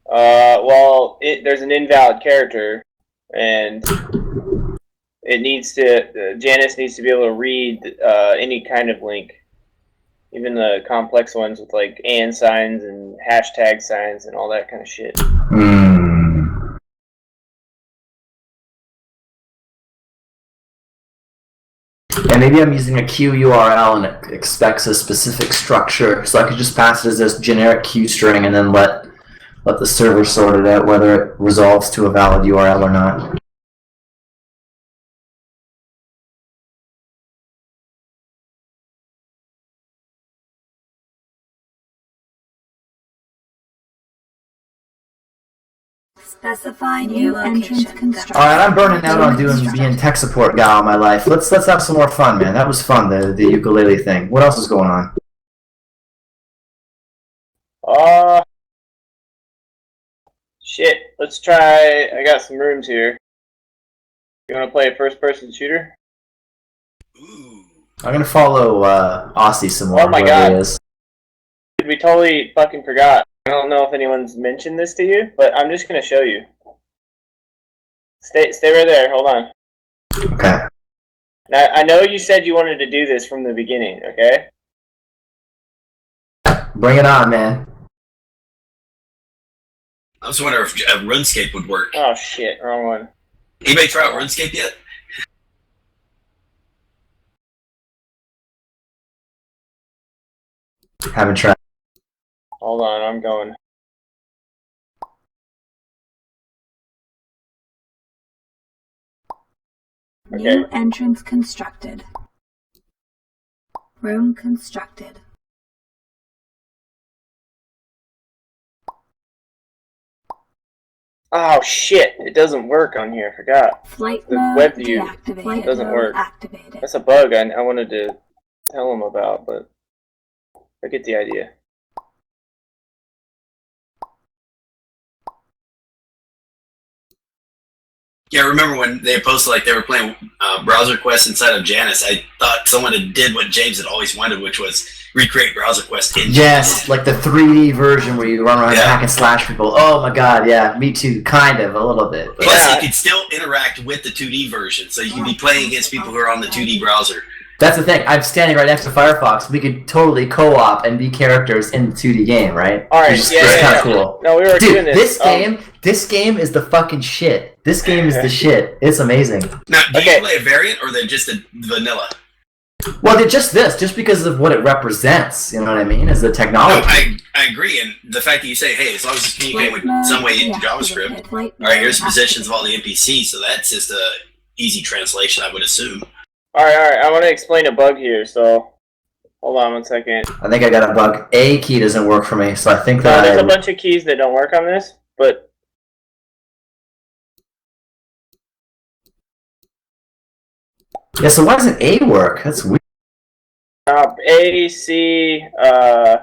Well, there's an invalid character, and it needs to, Janus needs to be able to read any kind of link. Even the complex ones with like and signs and hashtag signs and all that kind of shit. And maybe I'm using a queue URL and it expects a specific structure, so I could just pass it as this generic queue string and then let the server sort it out whether it resolves to a valid URL or not. Specify new location. Alright, I'm burning out on being tech support guy all my life. Let's have some more fun, man. That was fun, the ukulele thing. What else is going on? Shit. Let's try. I got some rooms here. You want to play a first-person shooter? I'm gonna follow Aussie some more. Oh my god. He is. We totally fucking forgot. I don't know if anyone's mentioned this to you, but I'm just gonna show you. Stay right there. Hold on. Okay. Now, I know you said you wanted to do this from the beginning, okay? Bring it on, man. I was wondering if RuneScape would work. Oh shit, wrong one. Anybody try out RuneScape yet? Haven't tried. Hold on, I'm going. New entrance constructed. Room constructed. Oh shit, it doesn't work on here, I forgot. Flight The mode web view deactivated. doesn't work. Activated. That's a bug I wanted to tell them about, but I get the idea. Yeah, I remember when they posted like they were playing browserquest inside of Janus. I thought someone had did what James had always wanted, which was recreate browserquest in Yes, like the 3D version where you run around and hack and slash people. Oh my god, yeah, me too, kind of, a little bit. But Plus, you could still interact with the 2D version, so you can be playing against people who are on the 2D browser. that's the thing. I'm standing right next to Firefox. We could totally co-op and be characters in the 2D game, right? Alright, It's yeah, kind of cool. No, we were doing Dude, this. this game is the fucking shit. This game is the shit. It's amazing. Now, do you play a variant or they're just a vanilla? Well, they're just because of what it represents. You know what I mean? As the technology. No, I agree, and the fact that you say, hey, as long as it's communicating with some way into JavaScript, all right, here's the positions of all the NPCs, so that's just a easy translation, I would assume. Alright, I want to explain a bug here, so hold on 1 second. I think I got a bug. A key doesn't work for me, so I think that There's a bunch of keys that don't work on this, but yeah. So why doesn't A work? That's weird. A, C, a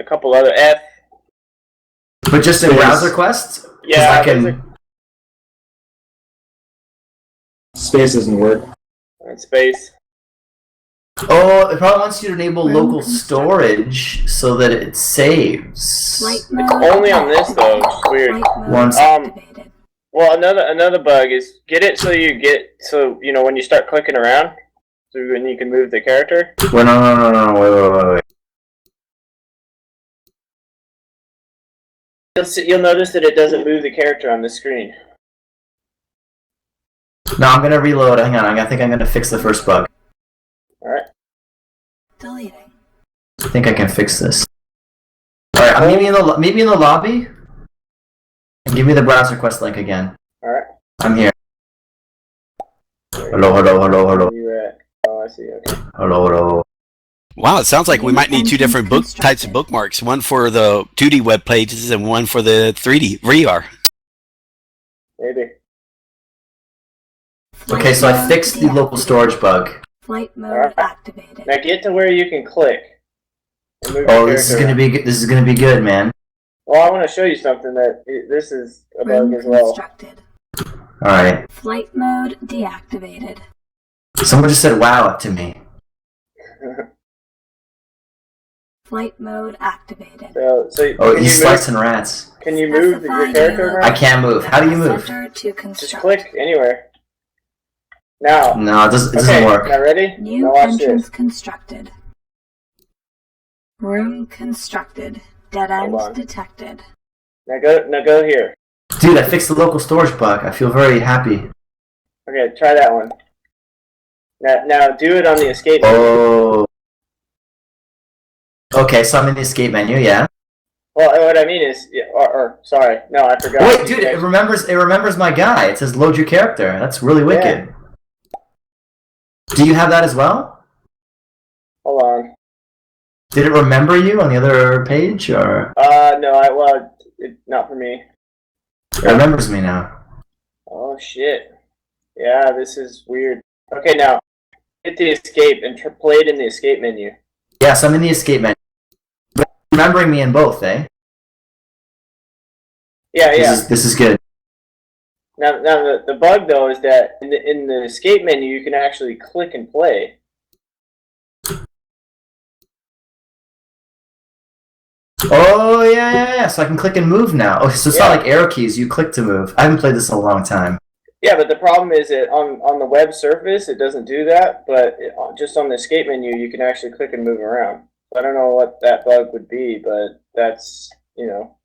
couple other F. But just in BrowserQuest? Yeah, I can. Space doesn't work. Space. Oh, it probably wants you to enable local storage so that it saves. It's only on this though. It's weird. Well, another bug is get it so you know when you start clicking around, so when you can move the character. Well, no, wait. You'll notice that it doesn't move the character on the screen. No, I'm gonna reload. Hang on, I think I'm gonna fix the first bug. Alright. Deleting. I think I can fix this. Alright, I'm maybe in the lobby. And give me the BrowserQuest link again. Alright. I'm here. Hello. Oh, I see, okay. Hello. Wow, it sounds like we might need two different types of bookmarks. One for the 2D web pages and one for the 3D VR. Maybe. Okay, so I fixed the local storage bug. Flight mode activated. Now get to where you can click. Oh, this is gonna be good, man. Well, I want to show you something that this is a bug as well. Alright. Flight mode deactivated. Someone just said wow to me. Flight mode activated. Oh, he's slicing rats. Can you move your character around? I can't move. How do you move? Just click anywhere. Now. No, it doesn't work. Now ready? New now watch entrance this. constructed. Room constructed. Dead end detected. Now go here. Dude, I fixed the local storage bug. I feel very happy. Okay, try that one. Now do it on the escape menu. Oh. Okay, so I'm in the escape menu, yeah. Well, what I mean is, sorry, no, I forgot. Wait, dude, it remembers my guy. It says load your character. That's really wicked. Do you have that as well? Hold on. Did it remember you on the other page, or? No, not for me. It remembers me now. Oh shit. Yeah, this is weird. Okay, now hit the escape and play it in the escape menu. Yes, I'm in the escape menu. Remembering me in both, eh? Yeah. This is good. Now the bug though is that in the escape menu you can actually click and play. Oh yeah. So I can click and move now. Oh, so it's not like arrow keys. You click to move. I haven't played this in a long time. Yeah, but the problem is that on the web surface it doesn't do that, but just on the escape menu you can actually click and move around. I don't know what that bug would be, but that's, you know.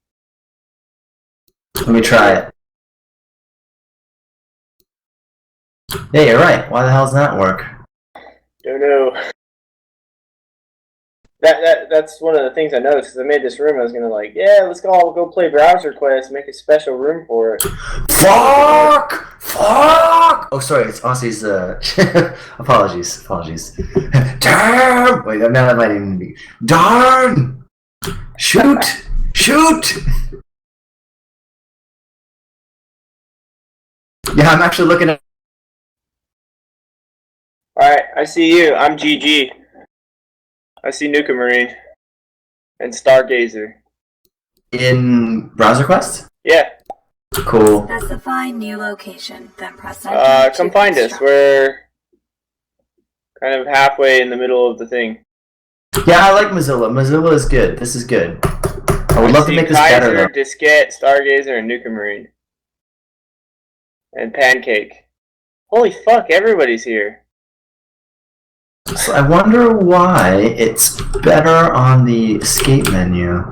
Let me try it. Yeah, you're right. Why the hell does that work? Don't know. That's one of the things I noticed, because I made this room. I was gonna let's all go play browserquest, make a special room for it. Fuck! Oh, sorry. It's Aussie's. Apologies. Damn! Wait, now that might even be. Darn! Shoot! Yeah, I'm actually looking at. All right, I see you. I'm GG. I see Nuka Marine and Stargazer. In BrowserQuest? Yeah. Cool. Specify new location, then press enter. Come find us. We're kind of halfway in the middle of the thing. Yeah, I like Mozilla. Mozilla is good. This is good. I would love to make this better, though. Diskette, Stargazer, and Nuka Marine. And Pancake. Holy fuck, everybody's here. So I wonder why it's better on the escape menu.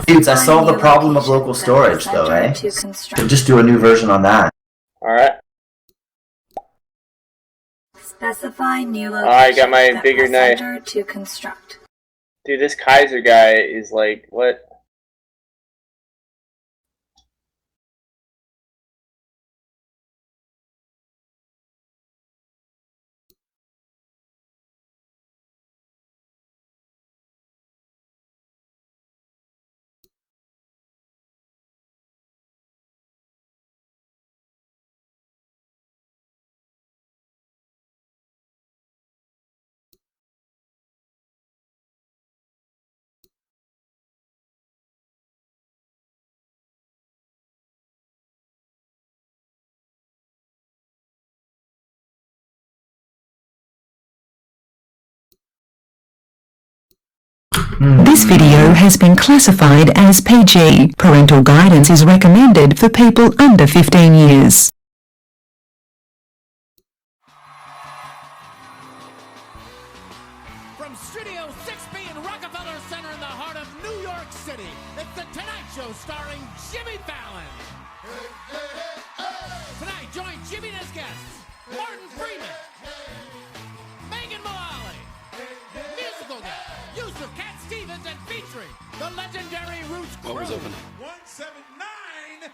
Dudes, I solved the problem of local storage, though, eh? Just do a new version on that. Alright. Specify new location. I got my bigger knife. To construct. Dude, this Kaiser guy is like, what? This video has been classified as PG. Parental guidance is recommended for people under 15 years. From Studio 6B in Rockefeller Center in the heart of New York City, it's The Tonight Show starring Jimmy Fallon. Tonight, join Jimmy and his guests, Martin Freeman, Megan Mullally, musical guest, Yusuf Cat Stevens, and featuring the legendary Roots Crew. 179.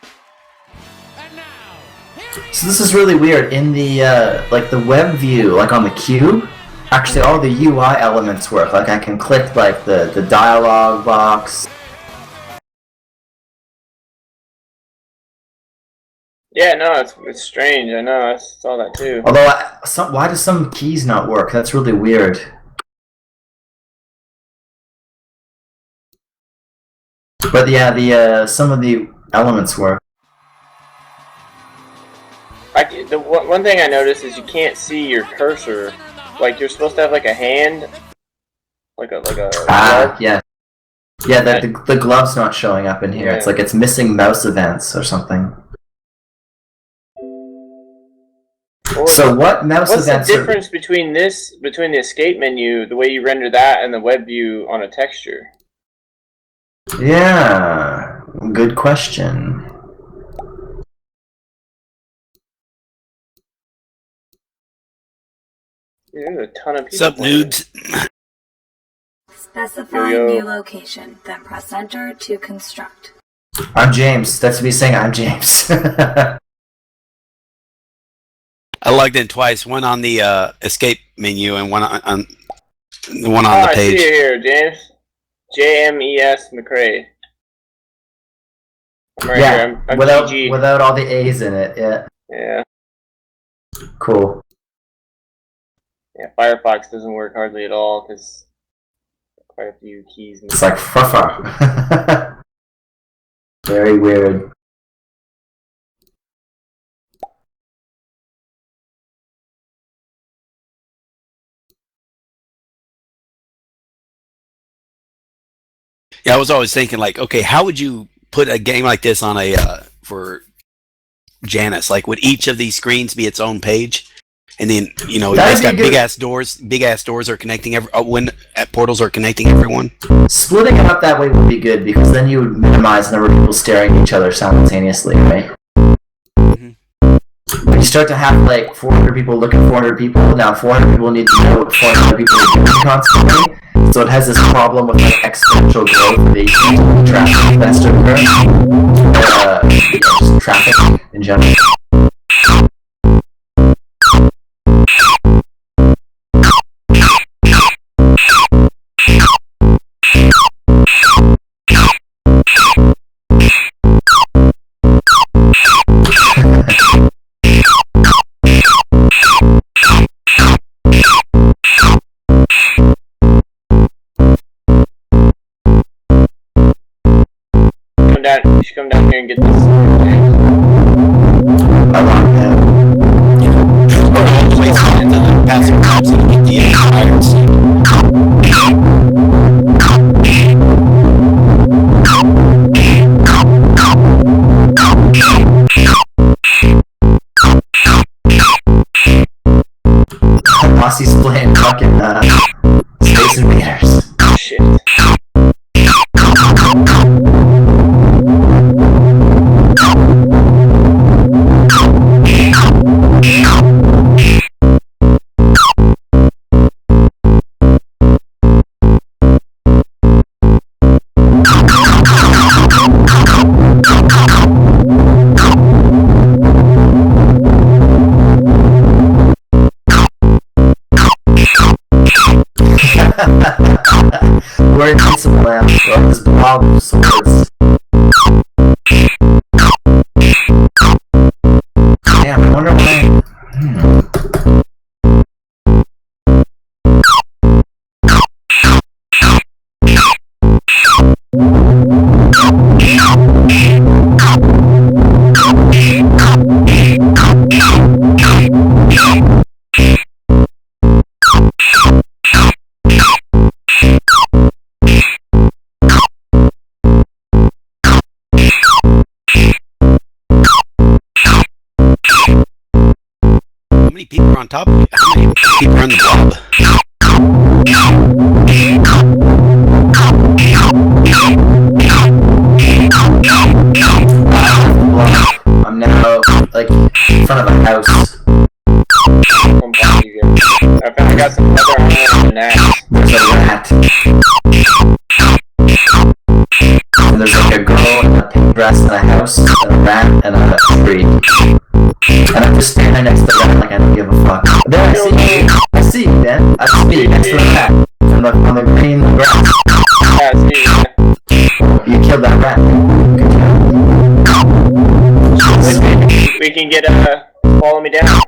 And now, So this is really weird. In the like the web view, like on the cube, actually all the UI elements work. Like I can click like the dialog box. Yeah, no, it's strange. I know, I saw that too. Although, why do some keys not work? That's really weird. But yeah, the some of the elements work. The one thing I noticed is you can't see your cursor. Like you're supposed to have like a hand, like a. Yeah. Yeah, the glove's not showing up in here. Yeah. It's like it's missing mouse events or something. Well, so what mouse events? What's the difference between the escape menu, the way you render that, and the web view on a texture? Yeah, good question. There's a ton of people. Sup, noobs? Specify new location, then press enter to construct. I'm James. That's me saying I'm James. I logged in twice. One on the escape menu and one on the one on the page. I see you here, James. JMES McRae. I'm right here. I'm PG. Without all the A's in it. Yeah. Yeah. Cool. Yeah, Firefox doesn't work hardly at all because quite a few keys. It's like fruffa. Very weird. Yeah, I was always thinking like, okay, how would you put a game like this on a for Janus? Like, would each of these screens be its own page? And then, you know, it's got big ass doors. Big ass doors are connecting portals are connecting everyone. Splitting it up that way would be good because then you would minimize the number of people staring at each other simultaneously, right? Mm-hmm. When you start to have like 400 people look at 400 people, now 400 people need to know what 400 people are doing constantly. So it has this problem with like exponential growth of the traffic that's to occur. Just traffic in general. You should come down here and get this. I want that. Bossy's playing fucking Space Invaders. Shit. We're invincible now. We're this blob of swords. Damn, I wonder why. How many people are on top of you? How many people are on the blob? I'm now like in front of a house. I got some other iron gnats. There's a rat. And there's like a girl in a pink dress in a house, and a rat, and a tree. And I'm just standing next to the rat like I don't give a fuck. There, I see you. I see you, man. I see you next to the rat. On the green grass. Yeah, I see you. You killed that rat. Good job. We can get follow me down.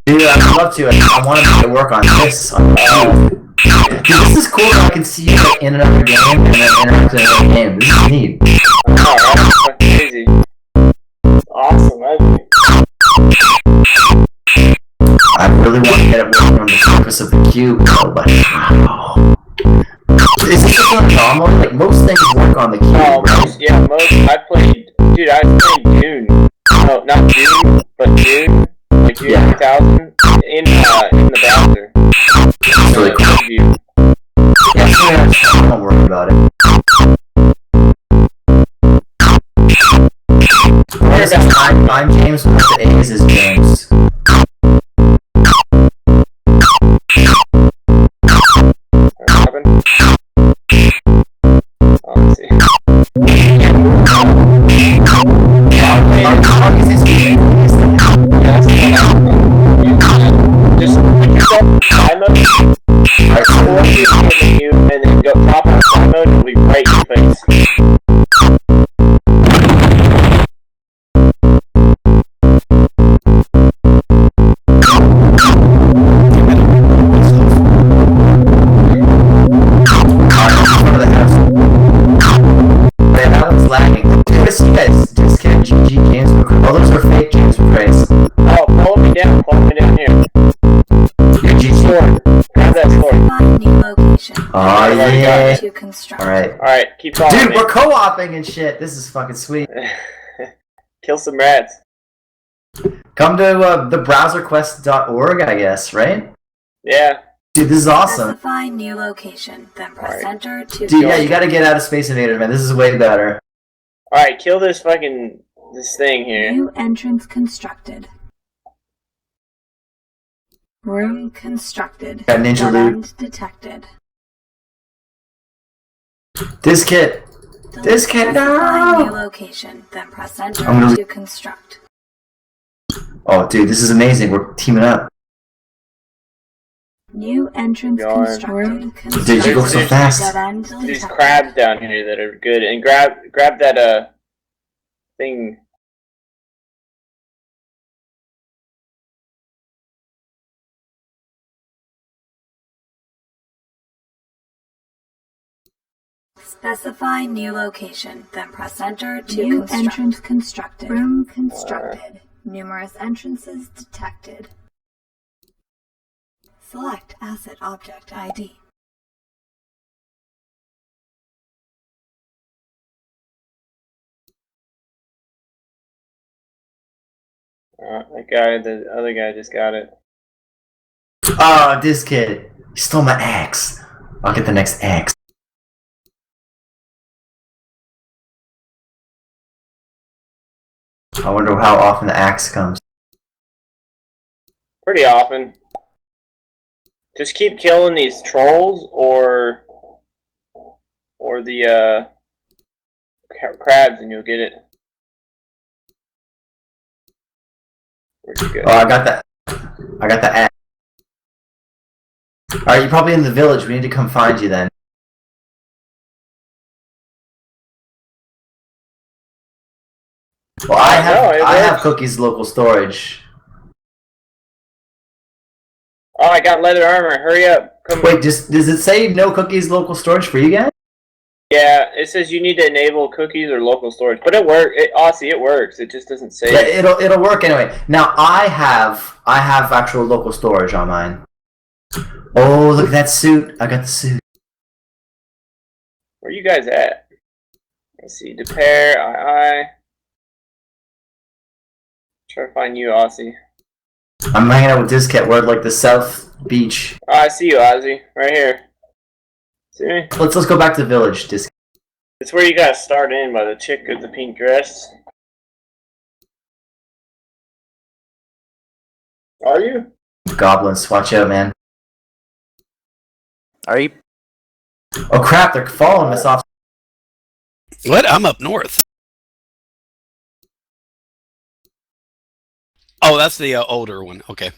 Dude, I'd love to. I want to work on this. Dude, this is cool that I can see you like, in another game and then interact in another game. This is neat. Oh, that's crazy. Awesome, I think. I really want to get it working on the surface of the cube, though, but how? Is this just an anomaly? Like, most things work on the cube, Oh, right? I played Dune. No, not Dune, but Dune. Like Dune 2000 in the browser. It's really cool. Yeah, so don't worry about it. Where is that? I'm James, one of the A's is James. Oh yeah. To construct. Alright, keep following dude, me. we're co-oping and shit. This is fucking sweet. Kill some rats. Come to the browserquest.org, I guess, right? Yeah. Dude, this is awesome. Specify new location, then press enter to. Dude, yeah, you gotta get out of Space Invaders, man. This is way better. Alright, kill this fucking this thing here. New entrance constructed. Room constructed. Got ninja loot. Detected. This kit. This kit, Specify new no! location, then press enter I'm gonna- to construct. Oh, dude, this is amazing. We're teaming up. New entrance constructed. Dude, you go so fast. There's crabs down here that are good, and grab that thing. Specify new location, then press enter to new construct. Entrance constructed. Room constructed. Numerous entrances detected. Select asset object ID. The other guy just got it. Oh, this kid. He stole my axe. I'll get the next axe. I wonder how often the axe comes. Pretty often. Just keep killing these trolls or the crabs and you'll get it. Where'd you go? Oh, I got that. I got the axe. Alright, you're probably in the village. We need to come find you then. Well, I have Cookie's local storage. Oh, I got leather armor. Hurry up. Wait, does it say no Cookie's local storage for you guys? Yeah, it says you need to enable cookies or local storage, but it works. Aussie, it works. It just doesn't say. Yeah, it'll work anyway. Now I have actual local storage on mine. Oh, look at that suit! I got the suit. Where you guys at? Let's see. Depair, I. Try to find you, Aussie. I'm hanging out with Discat. We're at like the South Beach. Oh, I see you, Ozzy. Right here. See me? Let's go back to the village, Discat. It's where you gotta start in by the chick with the pink dress. Are you? Goblins, watch out, man. Are you? Oh crap, they're following us off. What? I'm up north. Oh, that's the older one. Okay.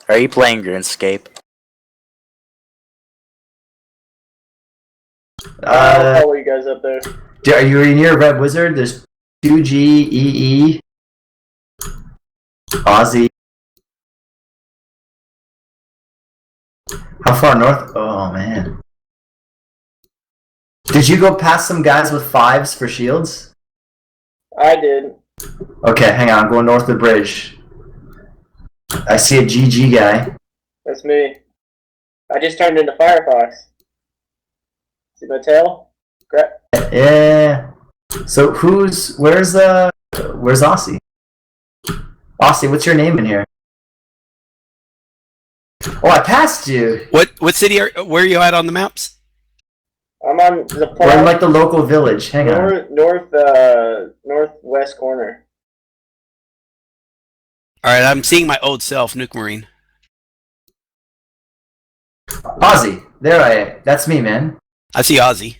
Are you playing RuneScape? I'll follow you guys up there. Are you near Red Wizard? There's 2G, EE, Aussie. How far north? Oh man. Did you go past some guys with 5s for shields? I did. Okay, hang on. I'm going north of the bridge. I see a GG guy. That's me. I just turned into Firefox. See my tail? Yeah. So where's Aussie? Aussie, what's your name in here? Oh, I passed you. What city where are you at on the maps? I'm on the We're in like the local village. Hang on. Northwest corner. Alright, I'm seeing my old self, Nuke Marine. Aussie, there I am. That's me, man. I see Ozzy.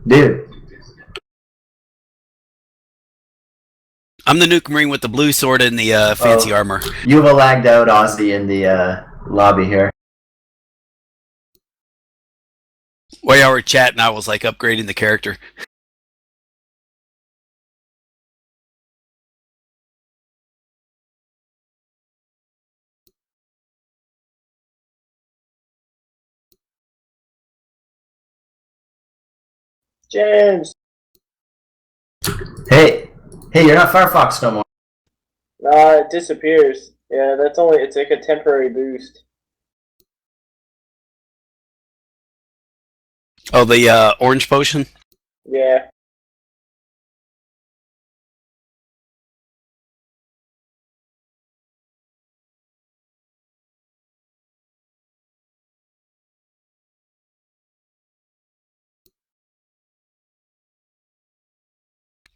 Dude. I'm the Nuke Marine with the blue sword and the fancy armor. You have a lagged out Aussie in the lobby here. While y'all were chatting, I was like upgrading the character. James! Hey, you're not Firefox no more. Nah, it disappears. Yeah, it's like a temporary boost. Oh, the orange potion? Yeah.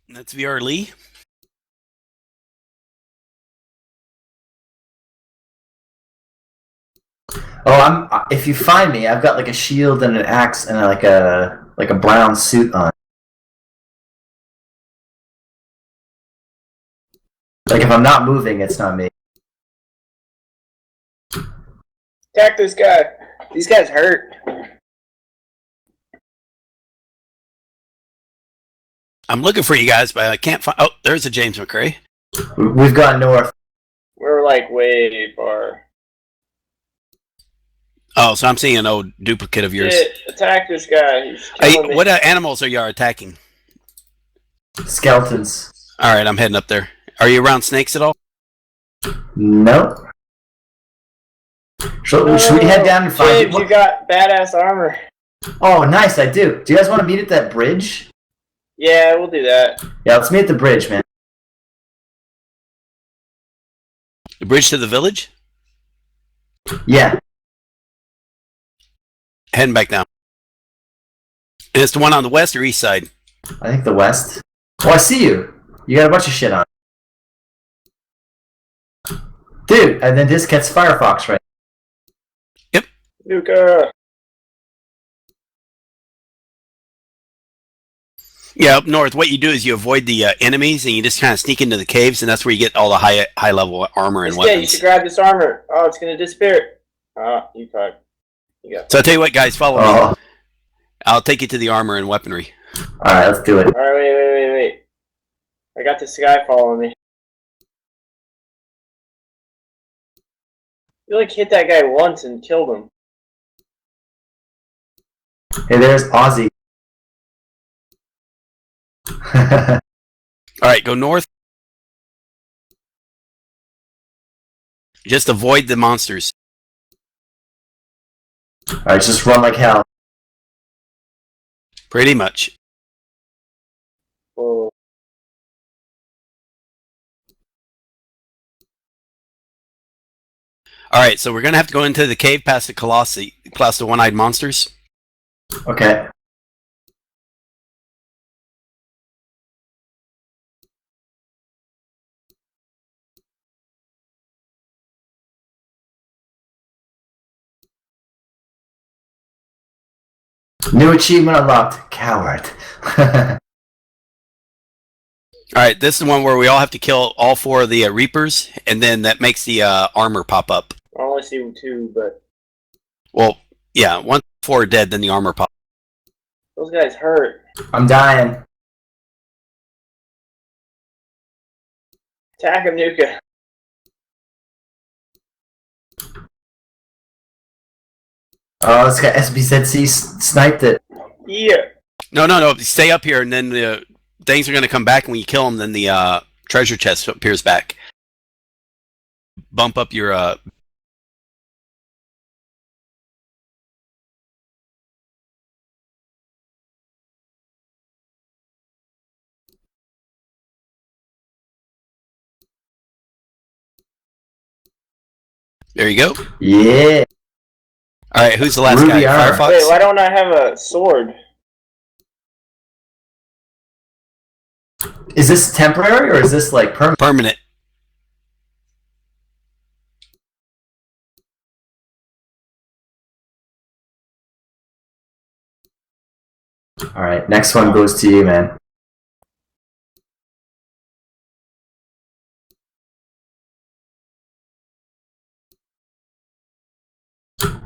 That's VR Lee. Oh, if you find me, I've got like a shield and an axe and like a brown suit on. Like if I'm not moving, it's not me. Attack this guy. These guys hurt. I'm looking for you guys, but I can't find. Oh, there's a James McCrae. We've gone north. We're like way far. Oh, so I'm seeing an old duplicate of yours. Shit, attack this guy. He's Hey, killing me. what animals are you attacking? Skeletons. All right, I'm heading up there. Are you around snakes at all? No. Should we head down and find James, you got badass armor. Oh, nice, I do. Do you guys want to meet at that bridge? Yeah, we'll do that. Yeah, let's meet at the bridge, man. The bridge to the village? Yeah. Heading back down. And it's the one on the west or east side? I think the west. Oh, I see you. You got a bunch of shit on. Dude, and then this gets Firefox, right? Yep. Luca. Yeah, up north, what you do is you avoid the enemies and you just kind of sneak into the caves, and that's where you get all the high level armor and Yeah, weapons. you should grab this armor. Oh, it's gonna disappear. You fuck. You got. So I'll tell you what, guys, follow me. I'll take you to the armor and weaponry. Alright, let's do it. Alright, wait. I got this guy following me. You like hit that guy once and killed him. Hey, there's Ozzy. Alright, go north. Just avoid the monsters. Alright, just run like hell. Pretty much. Whoa. Alright, so we're going to have to go into the cave past the Colossi, past the one-eyed monsters. Okay. New achievement unlocked. Coward. Alright, this is the one where we all have to kill all 4 of the Reapers, and then that makes the armor pop up. I only see 2, but Well, yeah, once 4 are dead, then the armor pops. those guys hurt. I'm dying. Attack him, Nuka. Oh, this guy SBZC sniped it. Yeah. No, stay up here, and then the things are going to come back, and when you kill them, then the treasure chest appears back. Bump up your... There you go. Yeah. Alright, who's the last Ruby guy? armor. Firefox? Wait, why don't I have a sword? Is this temporary or is this like permanent? Permanent. Alright, next one goes to you, man.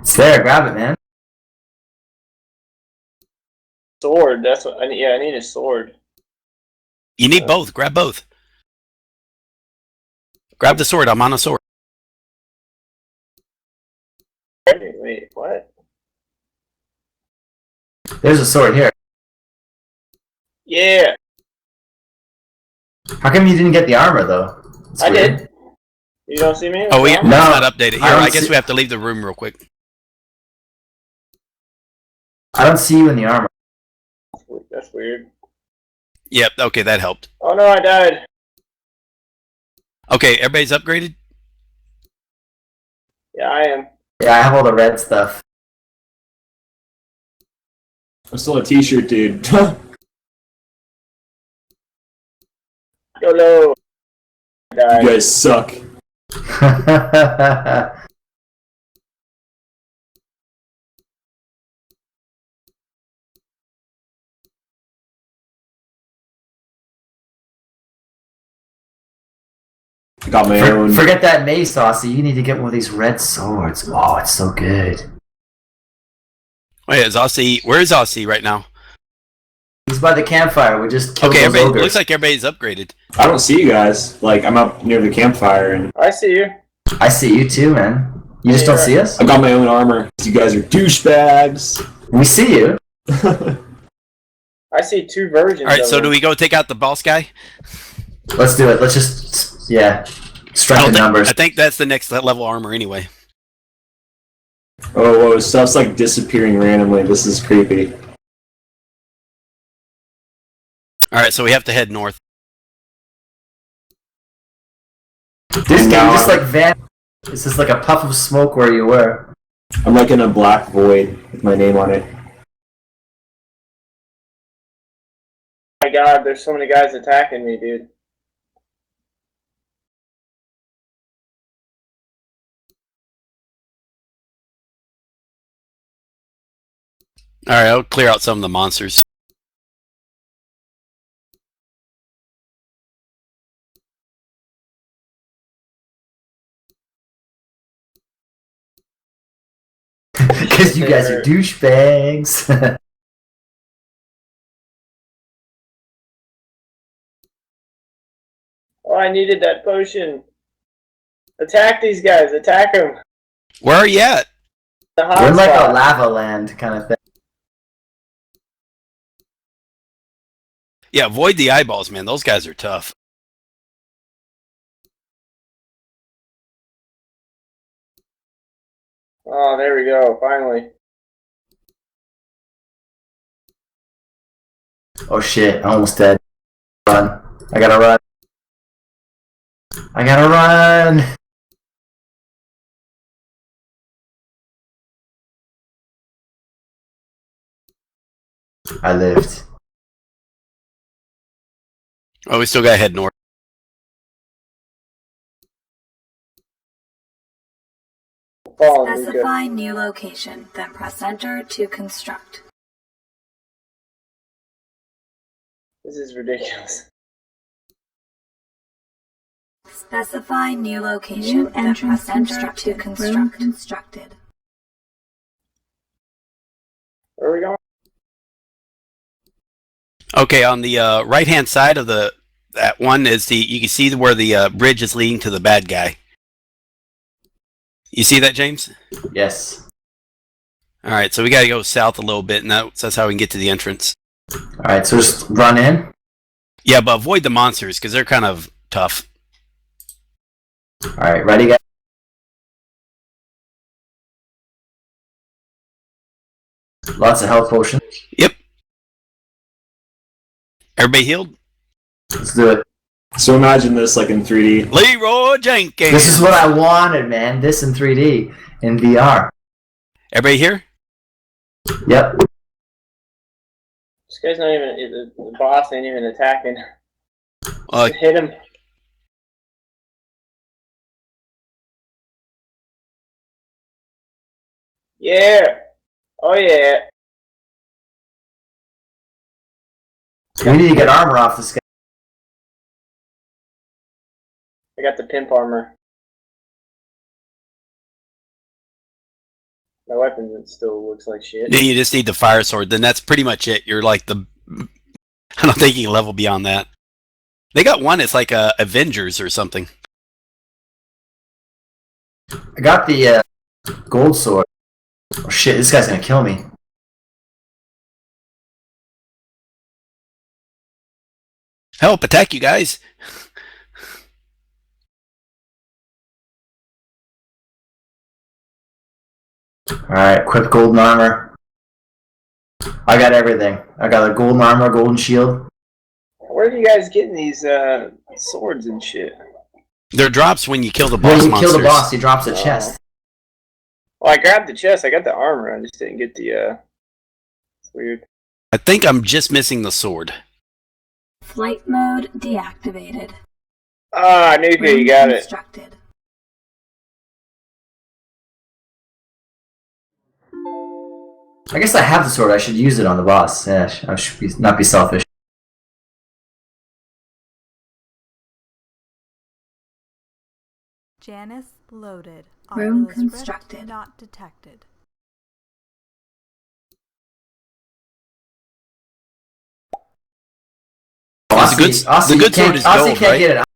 It's there, grab it, man. Sword, that's what I need. Yeah, I need a sword. You need both. Grab both. Grab the sword. I'm on a sword. Wait, what? There's a sword here. Yeah, How come you didn't get the armor, though? It's I weird. did. You don't see me? Oh, yeah. it's not updated. Here, I don't I guess see- we have to leave the room real quick. I don't see you in the armor. That's weird. Yep. Okay, that helped. Oh no, I died. Okay, everybody's upgraded. Yeah, I am. Yeah, I have all the red stuff. I'm still a t-shirt dude. YOLO. I died. You guys suck. I got my own. Forget that mace, Aussie. You need to get one of these red swords. Oh, it's so good. Wait, is Aussie? Where is Aussie right now? He's by the campfire. We just killed Okay, those everybody. ogres. Looks like everybody's upgraded. I don't see you guys. Like, I'm up near the campfire and I see you. I see you too, man. You just don't see us? I got my own armor. You guys are douchebags. We see you. I see two versions. All right, of so him. do we go take out the boss guy? Let's do it. Let's just, yeah, strengthen numbers. I think that's the next level armor anyway. Oh, whoa, stuff's like disappearing randomly. This is creepy. All right, so we have to head north. This game just like It's just like a puff of smoke where you were. I'm like in a black void with my name on it. Oh my god, there's so many guys attacking me, dude. All right, I'll clear out some of the monsters. Because you guys are douchebags. Oh, I needed that potion. Attack these guys. Attack them. Where are you at? The We're in like hotspot. a lava land kind of thing. Yeah, avoid the eyeballs, man. Those guys are tough. Oh, there we go. Finally. Oh shit, I'm almost dead. Run. I gotta run. I gotta run! I lived. Oh, we still gotta head north. Specify new location, then press enter to construct. This is ridiculous. Specify new location, then press enter to constructed. Where are we going? Okay, on the right-hand side of that one is you can see where the bridge is leading to the bad guy. You see that, James? Yes. All right, so we got to go south a little bit, and that's how we can get to the entrance. Alright, so just run in. Yeah, but avoid the monsters because they're kind of tough. Alright, ready, guys? Lots of health potions. Yep. Everybody healed? Let's do it. So imagine this like in 3D. Leroy Jenkins! This is what I wanted, man. This in 3D. In VR. Everybody here? Yep. This guy's not even. The boss ain't even attacking. Uh, Hit him. Yeah. Oh yeah. We need to get armor off this guy. I got the pimp armor. My weapon still looks like shit. then you just need the fire sword. Then that's pretty much it. You're like the... I don't think you can level beyond that. They got one that's like Avengers or something. I got the gold sword. Oh shit, this guy's gonna kill me. Help, attack you guys! Alright, equip golden armor. I got everything. I got a golden armor, golden shield. Where are you guys getting these swords and shit? They're drops when you kill the boss When you monsters. kill the boss, he drops a chest. Well, I grabbed the chest. I got the armor. I just didn't get the. It's weird. I think I'm just missing the sword. Flight mode deactivated. Ah, Nuka, you got it. Constructed. I guess I have the sword. I should use it on the boss. Yeah, I should not be selfish. Janus loaded. Room Oculus Rift constructed. not detected. The good sword is gold, right? Get it.